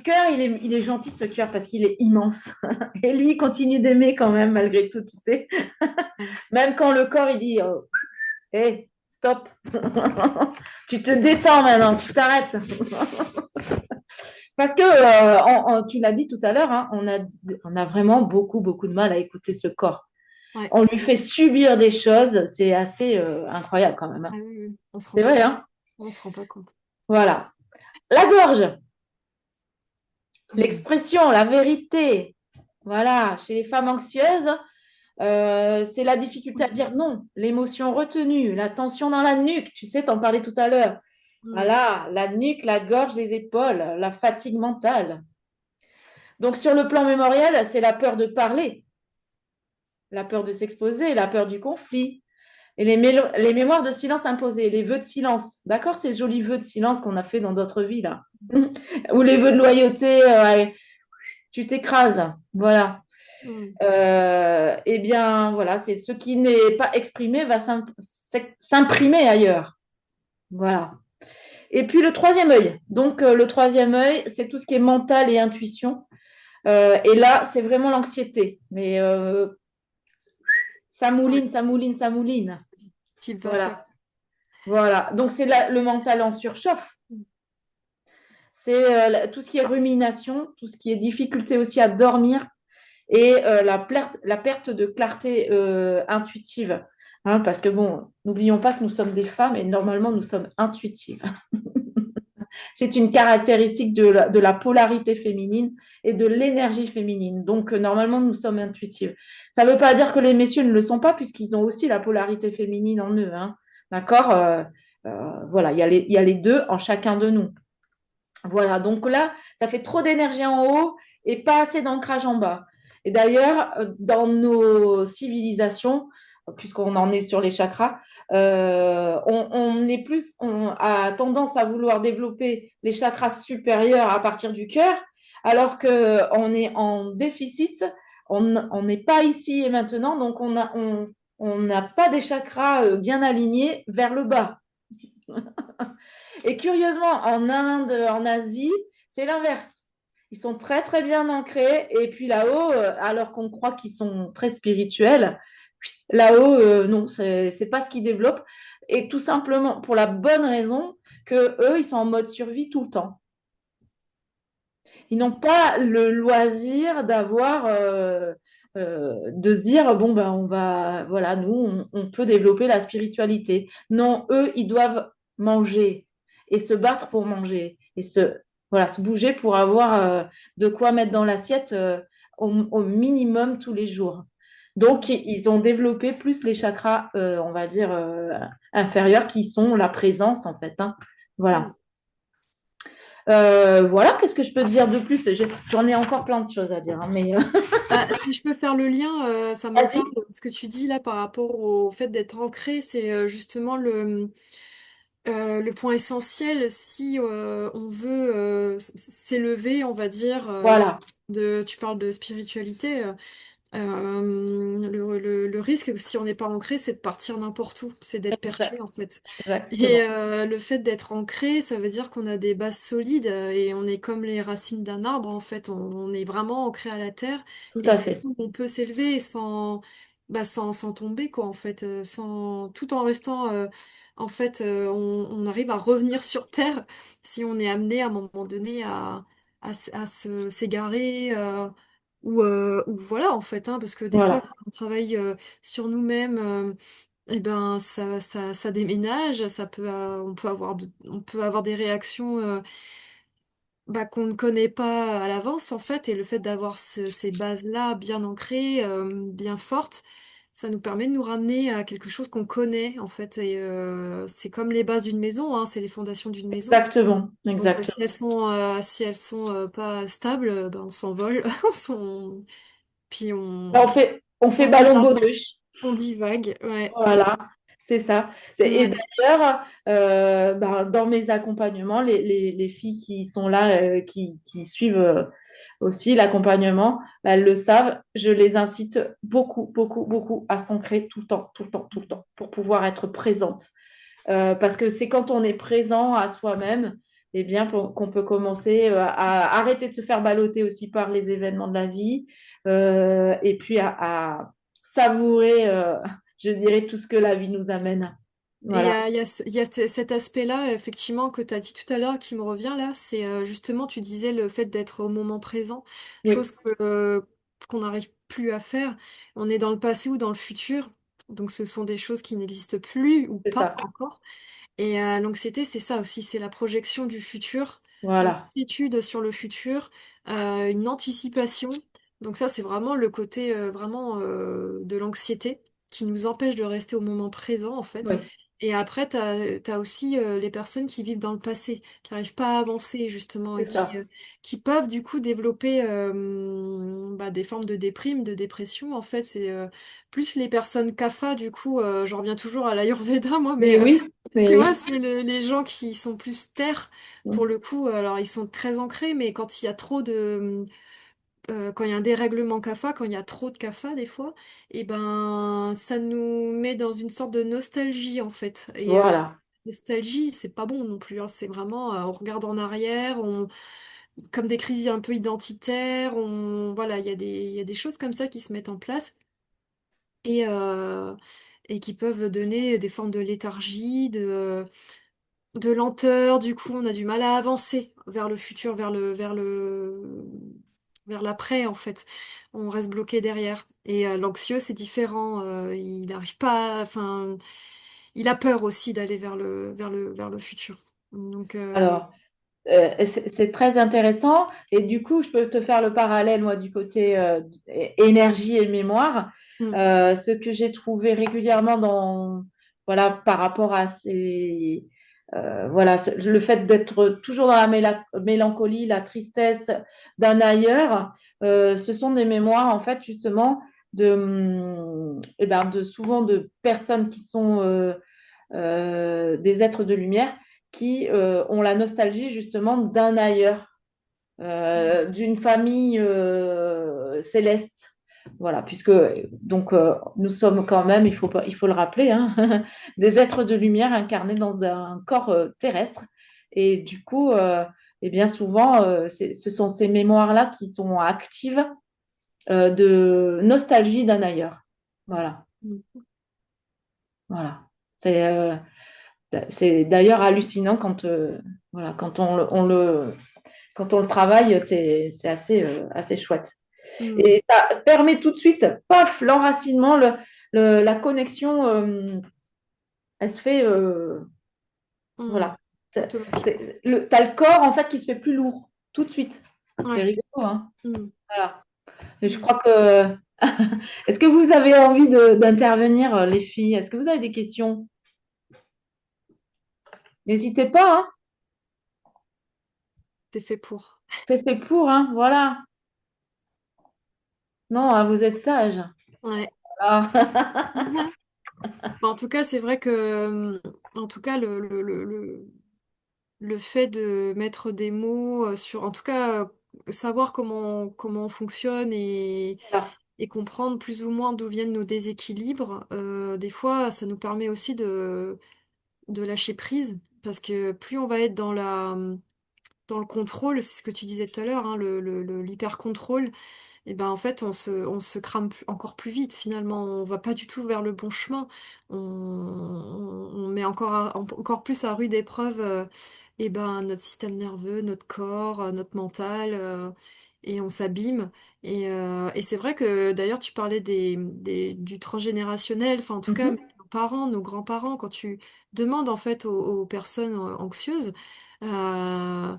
cœur, il est gentil, ce cœur, parce qu'il est immense. Et lui, il continue d'aimer quand même, malgré tout, tu sais. Ouais. Même quand le corps, il dit hey, stop, tu te détends maintenant, tu t'arrêtes. Parce que, tu l'as dit tout à l'heure, hein, on a vraiment beaucoup, beaucoup de mal à écouter ce corps. Ouais. On lui fait subir des choses, c'est assez incroyable quand même. Hein. Ah oui, oui. On se rend C'est pas vrai, compte. hein. On se rend pas compte. Voilà. La gorge, Hmm. l'expression, la vérité. Voilà, chez les femmes anxieuses, c'est la difficulté à dire non, l'émotion retenue, la tension dans la nuque, tu sais, t'en parlais tout à l'heure. Ouais. Voilà, la nuque, la gorge, les épaules, la fatigue mentale. Donc sur le plan mémoriel, c'est la peur de parler, la peur de s'exposer, la peur du conflit, et les mémoires de silence imposées, les vœux de silence. D'accord, ces jolis vœux de silence qu'on a fait dans d'autres vies, là. Ou les vœux de loyauté, tu t'écrases. Voilà. Hmm. Eh bien, voilà, c'est ce qui n'est pas exprimé va s'imprimer ailleurs. Voilà. Et puis le troisième œil. Donc, le troisième œil, c'est tout ce qui est mental et intuition. Et là, c'est vraiment l'anxiété. Mais ça Ouais. mouline, ça mouline, ça mouline. Type Vata. Voilà. Voilà. Donc, c'est le mental en surchauffe. Hmm. C'est tout ce qui est rumination, tout ce qui est difficulté aussi à dormir et la perte de clarté intuitive. Hein, parce que bon, n'oublions pas que nous sommes des femmes et normalement nous sommes intuitives. C'est une caractéristique de la polarité féminine et de l'énergie féminine. Donc normalement nous sommes intuitives. Ça ne veut pas dire que les messieurs ne le sont pas puisqu'ils ont aussi la polarité féminine en eux. Hein. D'accord voilà, il y a les deux en chacun de nous. Voilà, donc là, ça fait trop d'énergie en haut et pas assez d'ancrage en bas. Et d'ailleurs, dans nos civilisations, puisqu'on en est sur les chakras, on a tendance à vouloir développer les chakras supérieurs à partir du cœur, alors qu'on est en déficit, on n'est pas ici et maintenant, donc on n'a pas des chakras bien alignés vers le bas. Et curieusement, en Inde, en Asie, c'est l'inverse. Ils sont très, très bien ancrés. Et puis là-haut, alors qu'on croit qu'ils sont très spirituels, là-haut, non, c'est pas ce qu'ils développent. Et tout simplement pour la bonne raison que eux, ils sont en mode survie tout le temps. Ils n'ont pas le loisir de se dire, bon, ben, voilà, nous, on peut développer la spiritualité. Non, eux, ils doivent manger et se battre pour manger et voilà, se bouger pour avoir de quoi mettre dans l'assiette au minimum tous les jours. Donc, ils ont développé plus les chakras, on va dire, inférieurs qui sont la présence, en fait. Hein. Hmm. Voilà. Voilà, qu'est-ce que je peux te dire de plus? J'en ai encore plein de choses à dire, hein, mais Bah, si je peux faire le lien, ça me parle, vas-y. ce que tu dis là par rapport au fait d'être ancré, c'est justement le point essentiel si on veut s'élever, on va dire, Voilà, tu parles de spiritualité. Le risque, si on n'est pas ancré, c'est de partir n'importe où, c'est d'être perché en fait. Et exactement. le fait d'être ancré, ça veut dire qu'on a des bases solides et on est comme les racines d'un arbre en fait. On est vraiment ancré à la terre Tout et à c'est fait. tout, on peut s'élever bah, sans tomber, quoi, en fait, tout en restant, en fait, on arrive à revenir sur Terre si on est amené à un moment donné s'égarer, ou voilà, en fait, hein, parce que des fois, Voilà, quand on travaille sur nous-mêmes, eh ben, ça déménage, on peut avoir des réactions, bah, qu'on ne connaît pas à l'avance en fait, et le fait d'avoir ces bases-là bien ancrées, bien fortes, ça nous permet de nous ramener à quelque chose qu'on connaît en fait, et c'est comme les bases d'une maison, hein, c'est les fondations d'une maison. exactement, Donc exactement. si elles sont pas stables, ben, on s'envole, puis On fait on ballon de divague, baudruche. on divague, ouais, c'est ça. Voilà, c'est ça. Et Ouais. d'ailleurs, ben, dans mes accompagnements, les filles qui sont là, qui suivent aussi l'accompagnement, ben, elles le savent, je les incite beaucoup, beaucoup, beaucoup à s'ancrer tout le temps, tout le temps, tout le temps, pour pouvoir être présente. Parce que c'est quand on est présent à soi-même, eh bien, qu'on peut commencer à arrêter de se faire balloter aussi par les événements de la vie, et puis à savourer, je dirais, tout ce que la vie nous amène. Et Voilà. il y a cet aspect-là, effectivement, que tu as dit tout à l'heure, qui me revient là, c'est justement, tu disais le fait d'être au moment présent, Oui, chose qu'on n'arrive plus à faire. On est dans le passé ou dans le futur, donc ce sont des choses qui n'existent plus ou c'est pas ça. encore. Et l'anxiété, c'est ça aussi, c'est la projection du futur, une Voilà. étude sur le futur, une anticipation. Donc ça, c'est vraiment le côté vraiment de l'anxiété qui nous empêche de rester au moment présent, en fait. Oui, Et après, t'as aussi les personnes qui vivent dans le passé, qui n'arrivent pas à avancer, justement, et c'est ça. qui peuvent, du coup, développer bah, des formes de déprime, de dépression. En fait, c'est plus les personnes CAFA, du coup, j'en reviens toujours à l'Ayurveda, moi, mais Mais oui, mais tu oui. vois, c'est les gens qui sont plus terre, pour le coup, alors ils sont très ancrés, mais quand il y a trop quand il y a un dérèglement CAFA, quand il y a trop de CAFA des fois, et ben ça nous met dans une sorte de nostalgie en fait. Et Voilà. nostalgie, c'est pas bon non plus, hein. C'est vraiment, on regarde en arrière, comme des crises un peu identitaires, voilà, il y a des choses comme ça qui se mettent en place. Et, et qui peuvent donner des formes de léthargie, de lenteur, du coup, on a du mal à avancer vers le futur, vers l'après, en fait. On reste bloqué derrière. Et l'anxieux, c'est différent. Il n'arrive pas, enfin, il a peur aussi d'aller vers le futur. Donc, Alors, c'est très intéressant. Et du coup, je peux te faire le parallèle, moi, du côté énergie et mémoire. hmm, Ce que j'ai trouvé régulièrement voilà, par rapport à voilà, le fait d'être toujours dans la mélancolie, la tristesse d'un ailleurs, ce sont des mémoires, en fait, justement, eh ben, de souvent de personnes qui sont des êtres de lumière qui ont la nostalgie justement d'un ailleurs, d'une famille céleste. Voilà, puisque donc nous sommes quand même, il faut le rappeler, hein, des êtres de lumière incarnés dans un corps terrestre. Et du coup, et bien souvent, ce sont ces mémoires-là qui sont actives de nostalgie d'un ailleurs. Voilà, hmm, voilà. C'est c'est d'ailleurs hallucinant quand, voilà, quand on le travaille, c'est assez, assez chouette. hmm, Et ça permet tout de suite, paf, l'enracinement, la connexion, elle se fait, hmm, voilà. automatique. T'as le corps, en fait, qui se fait plus lourd, tout de suite. C'est Ouais. rigolo, hein? Hmm, Voilà. Et je hmm. crois que... Est-ce que vous avez envie d'intervenir, les filles? Est-ce que vous avez des questions? N'hésitez pas, hein? C'est fait pour. C'est fait pour, hein? Voilà. Non, hein, vous êtes sages. Ouais. Voilà. Bah, en tout cas, c'est vrai que, en tout cas, le fait de mettre des mots sur, en tout cas, savoir comment on fonctionne Voilà. et comprendre plus ou moins d'où viennent nos déséquilibres, des fois, ça nous permet aussi de lâcher prise, parce que plus on va être dans le contrôle, c'est ce que tu disais tout à l'heure, hein, l'hyper-contrôle, et ben en fait on se crame encore plus vite finalement, on va pas du tout vers le bon chemin, on met encore plus à rude épreuve et ben notre système nerveux, notre corps, notre mental, et on s'abîme. Et c'est vrai que d'ailleurs tu parlais du transgénérationnel, enfin en tout cas nos Mhm. parents, nos grands-parents, quand tu demandes en fait aux personnes anxieuses, euh,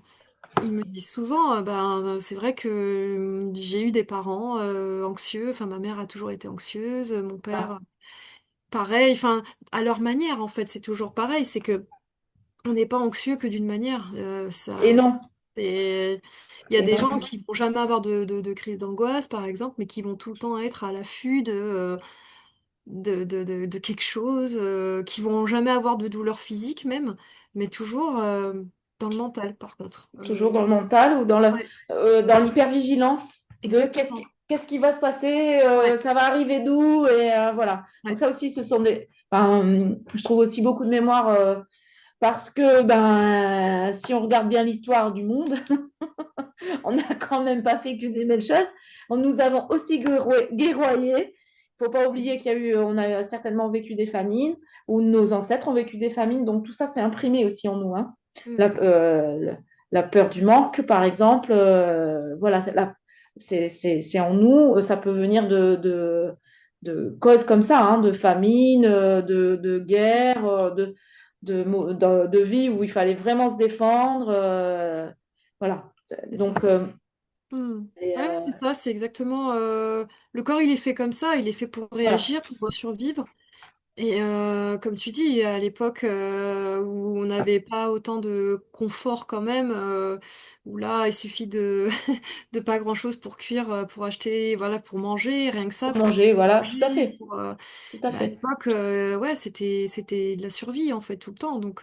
ils me disent souvent, ben, c'est vrai que j'ai eu des parents anxieux, enfin ma mère a toujours été anxieuse, mon père Ah. pareil, enfin à leur manière en fait, c'est toujours pareil, c'est que on n'est pas anxieux que d'une manière. Et non, Il y a et des non, gens qui vont jamais avoir de crise d'angoisse par exemple, mais qui vont tout le temps être à l'affût de quelque chose, qui vont jamais avoir de douleur physique même, mais toujours dans le mental par contre. toujours dans le mental ou Ouais, dans l'hypervigilance de exactement. qu'est-ce qui va se passer, Ouais. ça va arriver d'où, et voilà. Donc Ouais. ça aussi, ce sont je trouve aussi beaucoup de mémoire parce que ben, si on regarde bien l'histoire du monde, on n'a quand même pas fait que des belles choses. Nous avons aussi guerroyé. Il ne faut pas oublier on a certainement vécu des famines, ou nos ancêtres ont vécu des famines. Donc tout ça, c'est imprimé aussi en nous, hein. La, Mm. la peur du manque, par exemple, voilà, c'est en nous. Ça peut venir de causes comme ça, hein, de famine, de guerre, de vie où il fallait vraiment se défendre. Voilà. C'est ça. Donc, Mm. et, Ouais, c'est ça, c'est exactement. Le corps, il est fait comme ça, il est fait pour voilà, réagir, pour survivre. Et comme tu dis, à l'époque où on n'avait pas autant de confort quand même, où là, il suffit de pas grand-chose pour cuire, pour acheter, voilà, pour manger, rien que ça, pour pour se manger, voilà, tout à protéger, fait, pour, tout à bah, à fait. l'époque, ouais, c'était de la survie en fait tout le temps. Donc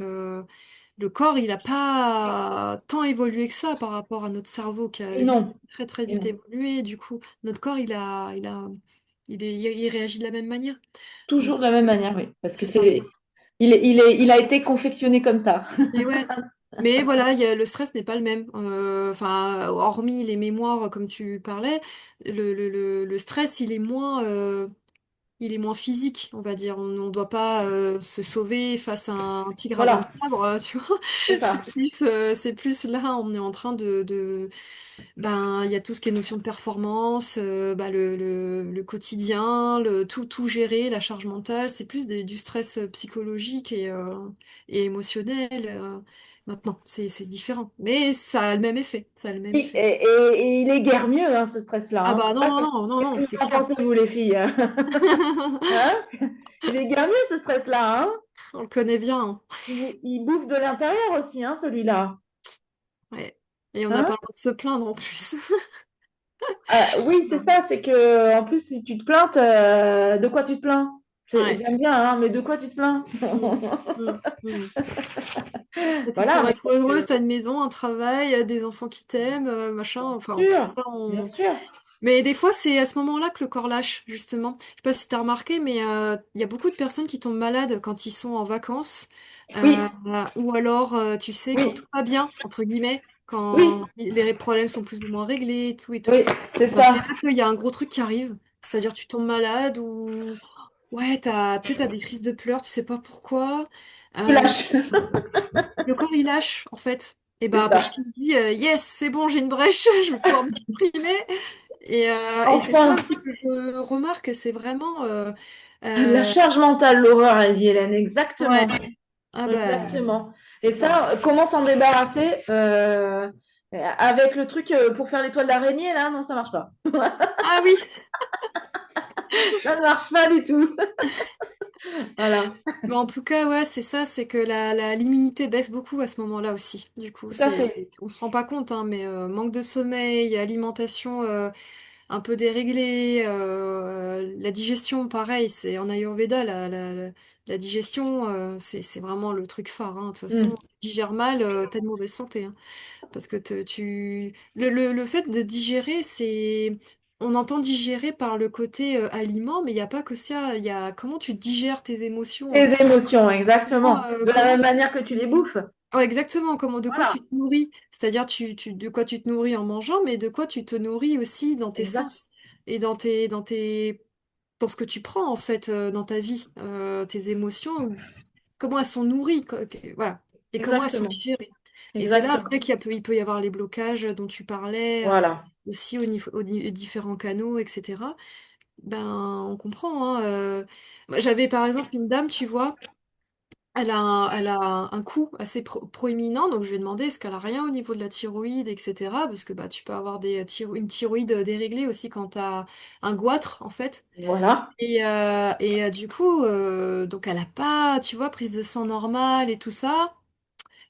le corps, il a pas tant évolué que ça par rapport à notre cerveau qui a Et lui non, très très et vite non. évolué. Du coup, notre corps, il réagit de la même manière. Donc Toujours de la même manière, oui, parce que c'est ça. il a été confectionné comme ça. Et ouais. Mais voilà, le stress n'est pas le même. Enfin, hormis les mémoires, comme tu parlais, le stress, il est moins physique, on va dire. On ne doit pas se sauver face à un tigre à dents de Voilà, sabre, tu vois. c'est ça. C'est plus là, on est en train ben, il y a tout ce qui est notion de performance, bah, le quotidien, tout gérer, la charge mentale. C'est plus du stress psychologique et émotionnel. Maintenant, c'est différent. Mais ça a le même effet. Ça a le même Et, effet. et il est guère mieux, hein, ce stress-là, Ah hein. Je bah sais non, pas, non, non, non, qu'est-ce non, que c'est vous en clair. pensez, vous, les filles? Hein? Il est guère mieux, ce stress-là, hein. On le connaît bien, hein. Il bouffe de l'intérieur aussi, hein, celui-là. Ouais. Et on n'a pas Hein? le droit de se plaindre en plus. Oui, c'est ça, c'est que en plus, si tu te plains, de quoi tu te plains? Ouais. J'aime bien, hein, mais de quoi tu te plains? Mm, mm, mm. Tu Voilà, pourrais mais être heureuse, t'as une maison, un travail, des enfants qui t'aiment, machin. Enfin, sûr, ça, bien sûr. Mais des fois, c'est à ce moment-là que le corps lâche, justement. Je sais pas si t'as remarqué, mais il y a beaucoup de personnes qui tombent malades quand ils sont en vacances, Oui, ou alors, tu sais, quand oui, tout va bien, entre guillemets, oui, quand les problèmes sont plus ou moins réglés, et tout et tout. oui, c'est Ben, c'est ça. là qu'il y a un gros truc qui arrive. C'est-à-dire, tu tombes malade ou ouais, tu sais, t'as des crises de pleurs, tu sais pas pourquoi. Tu Euh, lâches. le corps, il lâche, en fait. Et C'est bah, parce ça. qu'il se dit, yes, c'est bon, j'ai une brèche, je vais pouvoir m'exprimer. Et c'est ça Enfin, aussi que je remarque, c'est vraiment... la euh, charge mentale, l'horreur, elle dit Hélène, exactement. ouais, ah bah, Exactement. c'est Et ça. ça, comment s'en débarrasser avec le truc pour faire l'étoile d'araignée, là? Non, ça marche pas. Ah oui, Ça ne marche pas du tout. Voilà, mais en tout cas, ouais, c'est ça, c'est que l'immunité baisse beaucoup à ce moment-là aussi. Du coup, tout à fait. on se rend pas compte, hein, mais manque de sommeil, alimentation un peu déréglée, la digestion, pareil, c'est en Ayurveda, la digestion, c'est vraiment le truc phare, hein. De toute façon, Mm. tu digères mal, t'as de mauvaise santé, hein. Parce que le fait de digérer, c'est... On entend digérer par le côté aliment, mais il n'y a pas que ça. Il y a comment tu digères tes émotions Tes aussi. émotions, exactement. De la Comment... même manière que tu les bouffes. Ouais, exactement, de quoi Voilà, tu te nourris. C'est-à-dire de quoi tu te nourris en mangeant, mais de quoi tu te nourris aussi dans tes exact, sens et dans ce que tu prends en fait dans ta vie, tes émotions, comment elles sont nourries, voilà, et comment elles sont exactement, digérées. Et c'est là exactement. après il peut y avoir les blocages dont tu parlais, Voilà, aussi aux différents canaux, etc. Ben, on comprend, hein. Moi, j'avais par exemple une dame, tu vois. Elle a un coût assez proéminent, donc je lui ai demandé est-ce qu'elle a rien au niveau de la thyroïde, etc. Parce que bah, tu peux avoir une thyroïde déréglée aussi quand tu as un goitre, en fait. voilà, Du coup, donc elle a pas, tu vois, prise de sang normale et tout ça.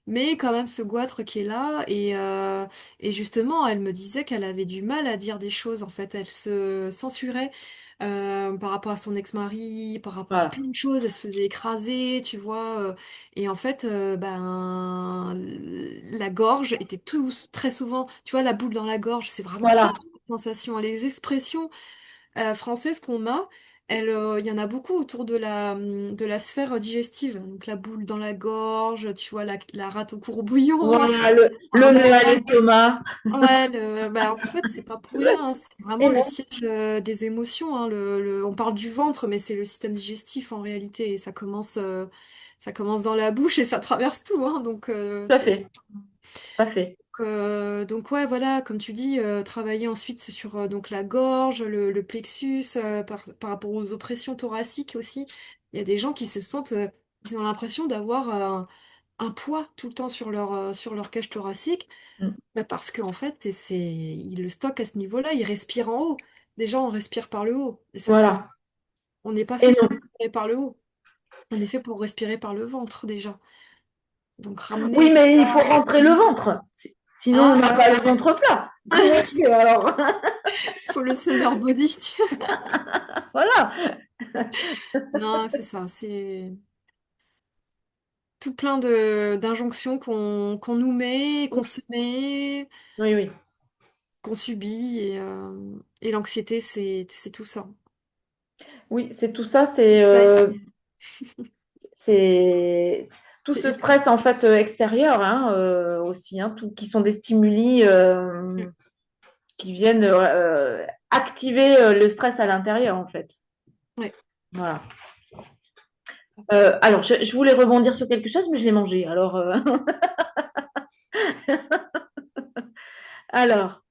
Mais quand même ce goitre qui est là et justement elle me disait qu'elle avait du mal à dire des choses en fait, elle se censurait par rapport à son ex-mari, par rapport à voilà, plein de choses, elle se faisait écraser, tu vois, et en fait ben la gorge était tout très souvent, tu vois, la boule dans la gorge, c'est vraiment ça voilà, la sensation, les expressions française qu'on a, il y en a beaucoup autour de la sphère digestive. Donc la boule dans la gorge, tu vois, la rate au courbouillon, voilà, le pardon. nœud à l'estomac. Ouais, bah, en fait, c'est pas pour rien, hein. C'est Et vraiment le non, siège des émotions, hein. On parle du ventre, mais c'est le système digestif en réalité. Et ça commence dans la bouche et ça traverse tout, hein. Donc, de tout à toute façon. fait, tout à fait. Donc ouais, voilà, comme tu dis, travailler ensuite sur donc la gorge, le plexus, par rapport aux oppressions thoraciques aussi. Il y a des gens qui se sentent, ils ont l'impression d'avoir un poids tout le temps sur leur cage thoracique, Mm. bah parce qu'en fait, ils le stockent à ce niveau-là, ils respirent en haut. Déjà, on respire par le haut, et ça, c'est pas. Voilà. On n'est pas Et fait non. pour respirer par le haut, on est fait pour respirer par le ventre déjà. Donc ramener Oui, tout mais il faut ça rentrer le ventre. Sinon, on Ah n'a pas ouais, le ventre plat. Comment on fait alors? faut le summer body. Voilà. Non, c'est ça, c'est tout plein d'injonctions qu'on nous met, qu'on se met, Oui, oui. qu'on subit, et l'anxiété, c'est tout ça. Oui, c'est tout ça, Ça c'est tout c'est ce hyper. stress en fait extérieur hein, aussi, hein, tout, qui sont des stimuli qui viennent activer le stress à l'intérieur en fait. Ouais. Voilà. Alors, je voulais rebondir sur quelque chose, mais je l'ai mangé. Alors, alors,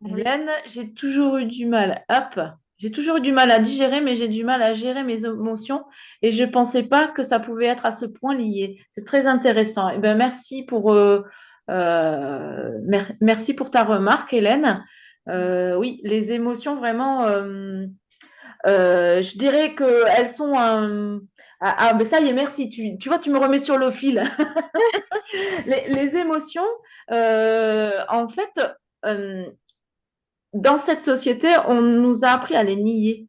Oui. Hélène, j'ai toujours eu du mal. Hop, j'ai toujours eu du mal à digérer, mais j'ai du mal à gérer mes émotions et je ne pensais pas que ça pouvait être à ce point lié. C'est très intéressant. Eh ben, merci pour ta remarque, Hélène. Oui, les émotions vraiment, je dirais qu'elles sont mais ça y est, merci. Tu vois, tu me remets sur le fil. Les émotions, en fait, euh, dans cette société, on nous a appris à les nier,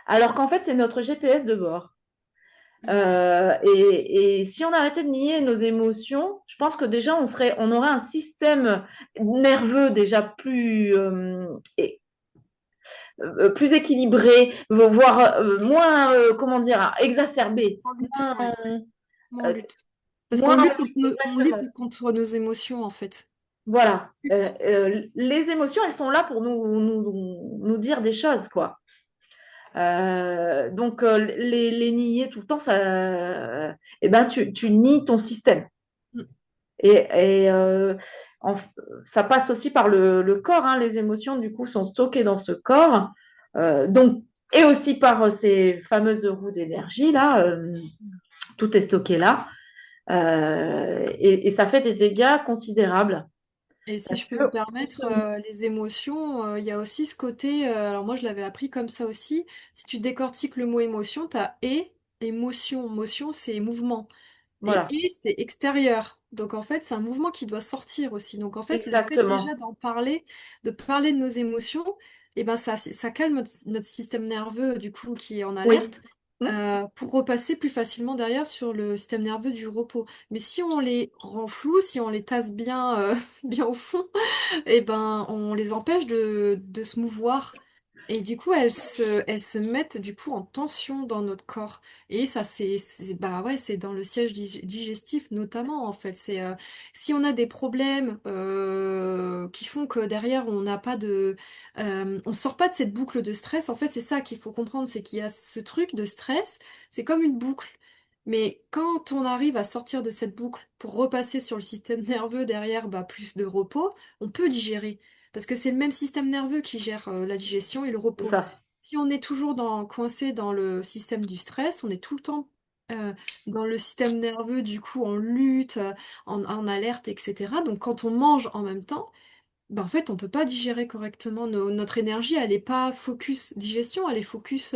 alors qu'en fait, c'est notre GPS de bord. Et si on arrêtait de nier nos émotions, je pense que déjà, on aurait un système nerveux déjà plus équilibré, voire moins, comment dire, exacerbé, En lutte, moins, ouais. En euh, lutte. Parce moins, on lutte contre nos émotions, en fait. voilà. Lutte. Les émotions, elles sont là pour nous dire des choses, quoi. Donc, les nier tout le temps, eh ben, tu nies ton système. Mm. Et en- ça passe aussi par le corps. Hein. Les émotions, du coup, sont stockées dans ce corps. Donc, et aussi par ces fameuses roues d'énergie, là. Tout est stocké là. Et ça fait des dégâts considérables. Et si Parce je peux que, me permettre, justement, les émotions, il y a aussi ce côté, alors moi je l'avais appris comme ça aussi, si tu décortiques le mot émotion, t'as émotion. Motion, c'est mouvement. voilà, C'est extérieur. Donc en fait, c'est un mouvement qui doit sortir aussi. Donc en fait, le fait déjà exactement. d'en parler, de parler de nos émotions, eh ben ça calme notre système nerveux du coup qui est en Oui. alerte pour repasser plus facilement derrière sur le système nerveux du repos. Mais si on les rend flous, si on les tasse bien, bien au fond, eh ben on les empêche de se mouvoir. Et du coup, elles se mettent du coup en tension dans notre corps. Et ça, bah ouais, c'est dans le siège digestif notamment, en fait. Si on a des problèmes qui font que derrière, on n'a pas on sort pas de cette boucle de stress. En fait, c'est ça qu'il faut comprendre, c'est qu'il y a ce truc de stress, c'est comme une boucle. Mais quand on arrive à sortir de cette boucle pour repasser sur le système nerveux derrière, bah, plus de repos, on peut digérer. Parce que c'est le même système nerveux qui gère la digestion et le C'est repos. ça. Si on est toujours coincé dans le système du stress, on est tout le temps dans le système nerveux, du coup, en lutte, en alerte, etc. Donc quand on mange en même temps, ben, en fait, on peut pas digérer correctement. Notre énergie, elle est pas focus digestion, elle est focus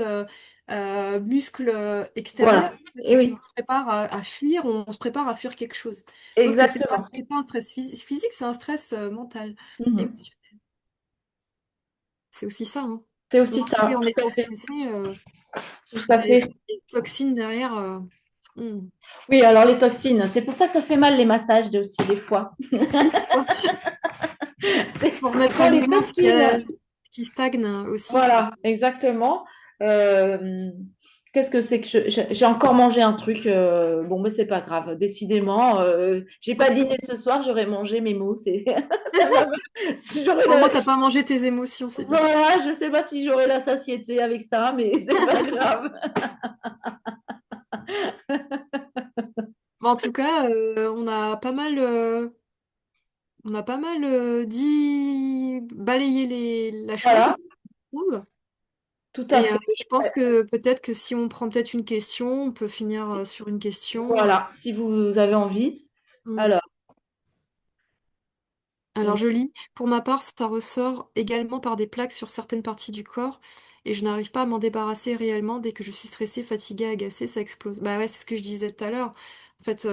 muscle extérieur. Voilà. Et On oui, se prépare à fuir, on se prépare à fuir quelque chose. Sauf que exactement. c'est pas un stress physique, c'est un stress mental. Mhm. Émotionnel. C'est aussi ça, hein. C'est On aussi fuit ça, en tout à étant fait. stressé, Tout à fait. des toxines derrière. Hmm. Oui, alors les toxines, c'est pour ça que ça fait mal les massages aussi des fois. Si, C'est faut remettre en quand les mouvement toxines. ce qui stagne aussi, quoi. Voilà, exactement. Euh, Qu'est-ce que c'est que j'ai encore mangé un truc. Bon, mais c'est pas grave. Décidément, j'ai pas dîné ce soir. J'aurais mangé mes mots. C'est ça va. J'aurais Au moins, t'as pas mangé tes émotions, c'est bien. voilà, je sais pas si j'aurai la satiété avec ça, mais c'est pas grave. Mais en tout cas, on a pas mal dit, balayé la chose, Voilà, je trouve. tout à Et fait. je pense que peut-être que si on prend peut-être une question, on peut finir sur une question. Voilà, si vous avez envie. Hmm. Alors, Alors je lis, pour ma part, ça ressort également par des plaques sur certaines parties du corps et je n'arrive pas à m'en débarrasser réellement. Dès que je suis stressée, fatiguée, agacée, ça explose. Bah ouais, c'est ce que je disais tout à l'heure. En fait,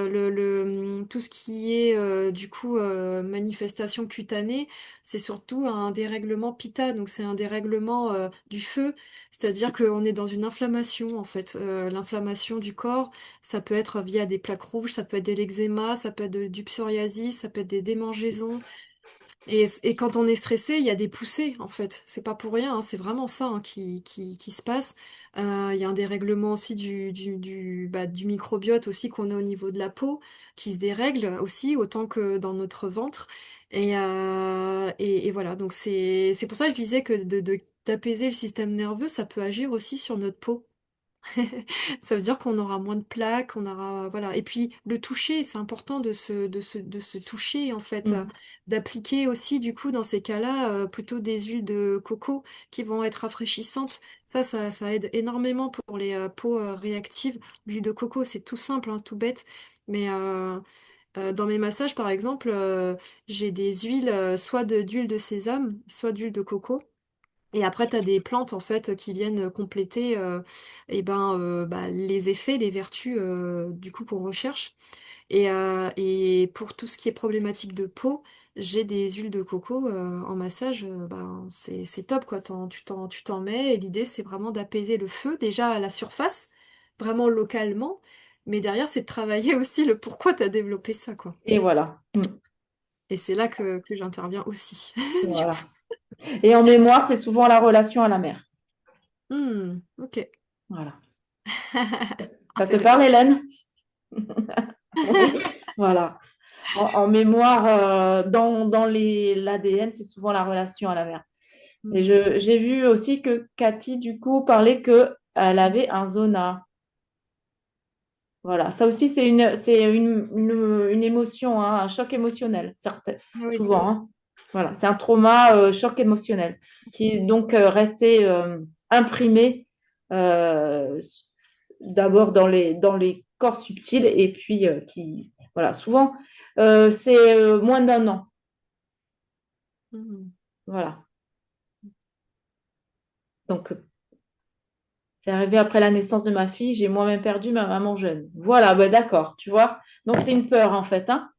tout ce qui est du coup manifestation cutanée, c'est surtout un dérèglement pitta, donc c'est un dérèglement du feu, c'est-à-dire qu'on est dans une inflammation en fait. L'inflammation du corps, ça peut être via des plaques rouges, ça peut être de l'eczéma, ça peut être du psoriasis, ça peut être des démangeaisons. Et quand on est stressé, il y a des poussées, en fait. C'est pas pour rien, hein, c'est vraiment ça hein, qui se passe. Il y a un dérèglement aussi du microbiote aussi qu'on a au niveau de la peau, qui se dérègle aussi, autant que dans notre ventre. Et voilà, donc c'est pour ça que je disais que d'apaiser le système nerveux, ça peut agir aussi sur notre peau. Ça veut dire qu'on aura moins de plaques, on aura, voilà. Et puis, le toucher, c'est important de se toucher, en fait, mm, d'appliquer aussi, du coup, dans ces cas-là, plutôt des huiles de coco qui vont être rafraîchissantes. Ça aide énormément pour les peaux réactives. L'huile de coco, c'est tout simple, hein, tout bête. Mais dans mes massages, par exemple, j'ai des huiles, soit d'huile de sésame, soit d'huile de coco. Et après, tu as des plantes en fait qui viennent compléter bah, les effets, les vertus du coup qu'on recherche. Et pour tout ce qui est problématique de peau, j'ai des huiles de coco en massage. Ben, c'est top quoi. Tu t'en mets et l'idée c'est vraiment d'apaiser le feu déjà à la surface, vraiment localement. Mais derrière, c'est de travailler aussi le pourquoi tu as développé ça quoi. et voilà. Mm, Et c'est là que j'interviens aussi. Du voilà. coup. Et en mémoire, c'est souvent la relation à la mère. Ok. Voilà. Ça te parle, Intéressant. Hélène? Oui. Voilà. En mémoire, dans l'ADN, c'est souvent la relation à la mère. Et Hmm. j'ai vu aussi que Cathy, du coup, parlait qu'elle avait un zona. Voilà. Ça aussi, une émotion, hein, un choc émotionnel, Oui. souvent. Hein. Voilà. C'est un trauma, choc émotionnel, qui est donc resté imprimé euh, d'abord dans les corps subtils et puis voilà, souvent, c'est moins d'un an. Hmm. Voilà. Donc, c'est arrivé après la naissance de ma fille. J'ai moi-même perdu ma maman jeune. Voilà, bah, d'accord, tu vois. Donc, c'est une peur, en fait. Hein.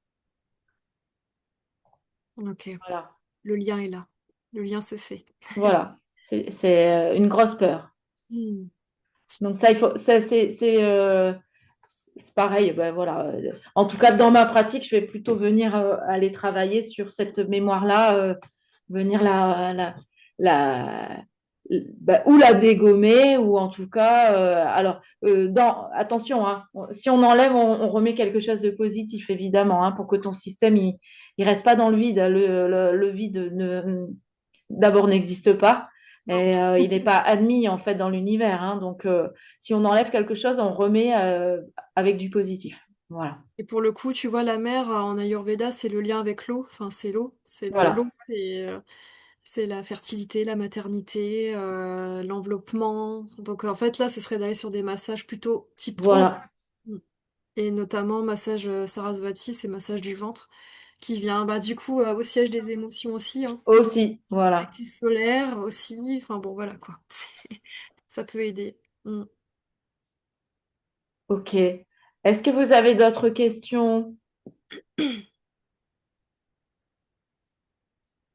Ok, Voilà. le lien est là. Le lien se fait. Voilà. C'est une grosse peur. Hmm. Donc, ça, il faut. C'est pareil. Ben, voilà. En tout cas, dans ma pratique, je vais plutôt venir aller travailler sur cette mémoire-là, venir la bah, ou la dégommer, ou en tout cas, attention, hein, si on enlève, on remet quelque chose de positif, évidemment, hein, pour que ton système, il reste pas dans le vide. Le vide d'abord n'existe pas. Non. Et il n'est pas admis en fait dans l'univers, hein. Donc, si on enlève quelque chose, on remet avec du positif. Voilà. Et pour le coup, tu vois, la mer en Ayurveda, c'est le lien avec l'eau. Enfin, c'est l'eau. Voilà. L'eau, c'est la fertilité, la maternité, l'enveloppement. Donc en fait, là, ce serait d'aller sur des massages plutôt type eau. Voilà. Mm. Et notamment massage Sarasvati, c'est massage du ventre, qui vient bah, du coup au siège des émotions aussi, hein. Aussi. Voilà. Plexus solaire aussi. Enfin bon, voilà quoi. Ça peut aider. Mm. OK. Est-ce que vous avez d'autres questions?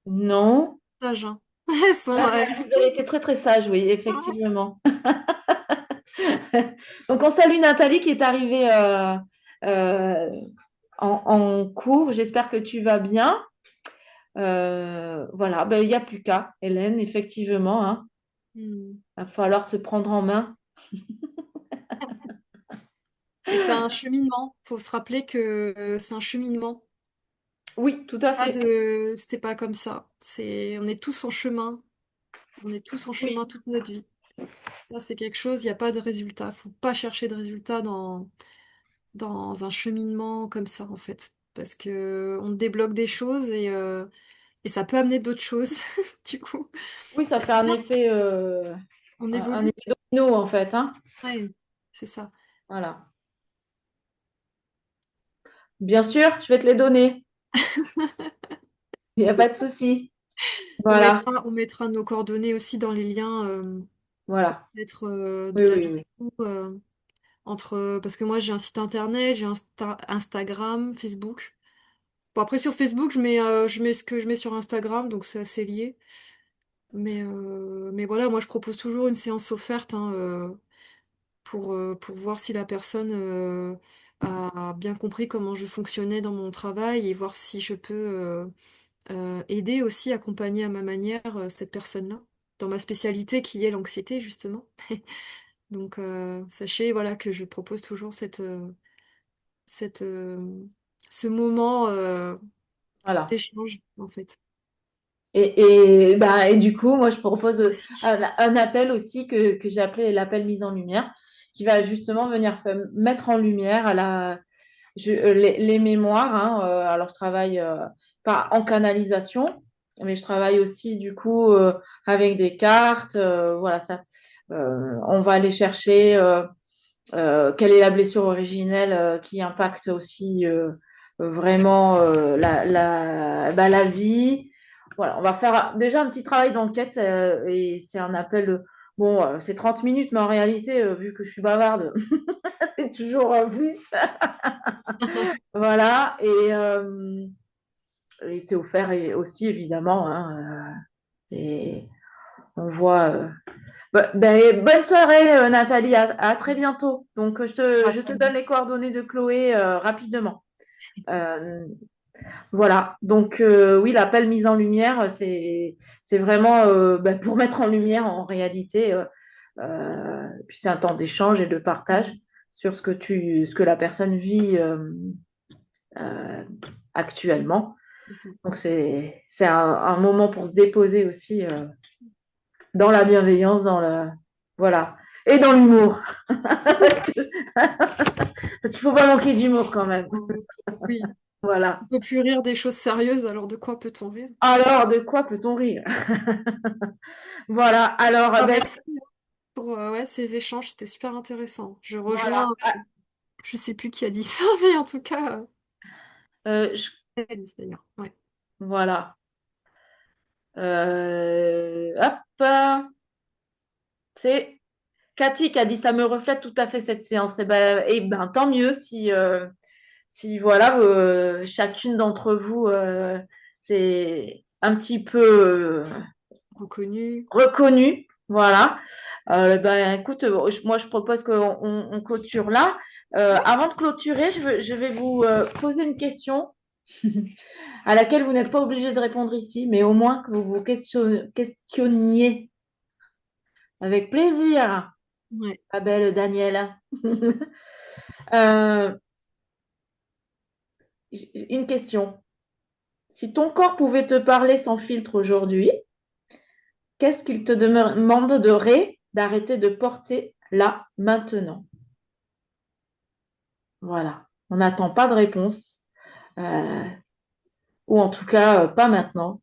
Non? Sage, hein. Elles sont, Vous avez été très très sage, oui, effectivement. Donc on salue Nathalie qui est arrivée euh, en cours. J'espère que tu vas bien. Voilà, ben, il n'y a plus qu'à, Hélène, effectivement, hein. Mm. Il va falloir se prendre en main. Et c'est un cheminement. Faut se rappeler que c'est un cheminement. Oui, tout à fait. C'est pas comme ça. On est tous en chemin. On est tous en chemin Oui, toute notre vie. Ça, c'est quelque chose, il n'y a pas de résultat. Faut pas chercher de résultat dans un cheminement comme ça, en fait. Parce que on débloque des choses et ça peut amener d'autres choses, du coup. oui, ça Et fait on un évolue. effet domino, en fait, hein. Ouais, c'est ça. Voilà. Bien sûr, je vais te les donner. Il n'y a pas de souci. Voilà, On mettra nos coordonnées aussi dans les liens, voilà. peut-être de Oui, la oui, vidéo. oui. Parce que moi j'ai un site internet, j'ai Instagram, Facebook. Bon après sur Facebook je mets ce que je mets sur Instagram, donc c'est assez lié. Mais voilà, moi je propose toujours une séance offerte hein, pour voir si la personne a bien compris comment je fonctionnais dans mon travail et voir si je peux aider aussi, accompagner à ma manière cette personne-là, dans ma spécialité qui est l'anxiété justement. Donc sachez voilà que je propose toujours cette, ce moment Voilà. d'échange en fait Bah, et du coup, moi, je propose aussi. un appel aussi que j'ai appelé l'appel mise en lumière, qui va justement venir mettre en lumière les mémoires, hein. Alors, je travaille pas en canalisation, mais je travaille aussi, du coup, avec des cartes. Voilà, ça, on va aller chercher quelle est la blessure originelle qui impacte aussi vraiment la vie. Voilà, on va faire déjà un petit travail d'enquête et c'est un appel. Bon, c'est 30 minutes, mais en réalité, vu que je suis bavarde, c'est toujours plus. Voilà, et c'est offert et aussi, évidemment, hein, et on voit. Bonne soirée, Nathalie, à très bientôt. Donc, je te donne les coordonnées de Chloé rapidement. Euh, voilà, donc oui, l'appel mise en lumière, c'est vraiment pour mettre en lumière en réalité, puis c'est un temps d'échange et de partage sur ce que la personne vit euh, actuellement. C'est ça. Donc c'est un moment pour se déposer aussi dans la bienveillance, voilà, et dans l'humour, parce qu'il faut pas manquer d'humour quand même. Oui. Si Voilà. on peut plus rire des choses sérieuses, alors de quoi peut-on rire? Alors, de quoi peut-on rire? Voilà. Alors, Ah, merci pour ouais, ces échanges, c'était super intéressant. Je rejoins, voilà. je sais plus qui a dit ça, mais en tout cas, Euh, je- Alice, d'ailleurs. Ouais. voilà. Hop. C'est Cathy qui a dit ça me reflète tout à fait cette séance. Et ben, tant mieux si voilà, chacune d'entre vous c'est un petit peu Reconnu. reconnue. Voilà. Ben, écoute, moi je propose qu'on clôture là. Oui. Avant de clôturer, je vais vous poser une question à laquelle vous n'êtes pas obligé de répondre ici, mais au moins que vous vous questionniez. Avec plaisir, Ouais. ma belle Danielle. Euh, une question. Si ton corps pouvait te parler sans filtre aujourd'hui, qu'est-ce qu'il te demanderait d'arrêter de porter là, maintenant? Voilà. On n'attend pas de réponse, euh, ou en tout cas, pas maintenant.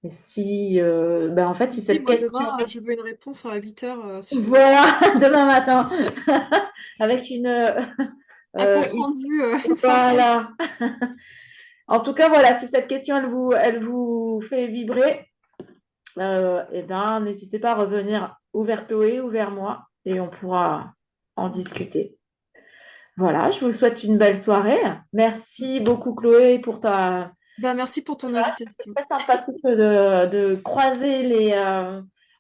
Et si, ben en fait, si Si, cette moi, question, demain, je veux une réponse à 8 heures sur voilà, demain matin, avec un compte une- rendu synthèse. voilà. En tout cas, voilà, si cette question, elle vous fait vibrer, eh ben, n'hésitez pas à revenir ou vers Chloé ou vers moi et on pourra en discuter. Voilà, je vous souhaite une belle soirée. Merci beaucoup, Chloé, pour ta... Ben, merci pour ton invitation. Très sympathique de croiser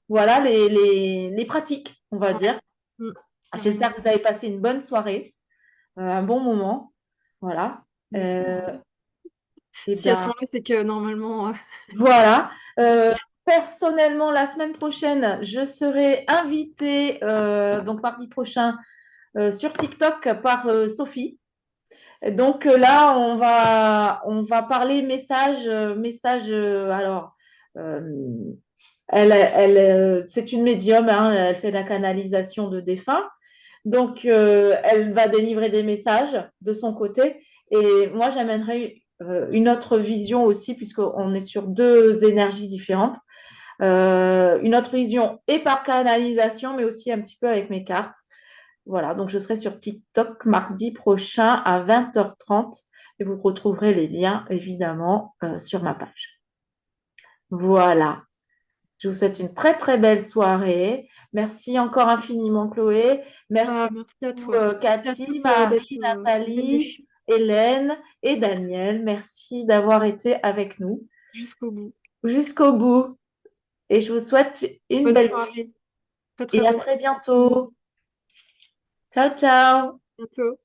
voilà, les pratiques, on va Ouais. dire. Mm, carrément. J'espère que vous avez passé une bonne soirée, un bon moment. Voilà. J'espère. Euh, et Si elles bien, sont là, c'est que normalement. voilà. Personnellement, la semaine prochaine, je serai invitée, donc mardi prochain, sur TikTok par Sophie. Et donc là, on va parler message. Alors, euh, c'est une médium, hein, elle fait de la canalisation de défunts. Donc, elle va délivrer des messages de son côté. Et moi, j'amènerai une autre vision aussi, puisqu'on est sur deux énergies différentes. Une autre vision et par canalisation, mais aussi un petit peu avec mes cartes. Voilà, donc je serai sur TikTok mardi prochain à 20h30 et vous retrouverez les liens évidemment sur ma page. Voilà, je vous souhaite une très très belle soirée. Merci encore infiniment Chloé. Merci Bah, merci à toi. Merci à Cathy, toutes d'être Marie, Nathalie, venues Hélène et Daniel. Merci d'avoir été avec nous jusqu'au bout. jusqu'au bout et je vous souhaite une Bonne belle soirée. Très très et à bonne très soirée à tout le monde. bientôt. Ciao, ciao. À bientôt.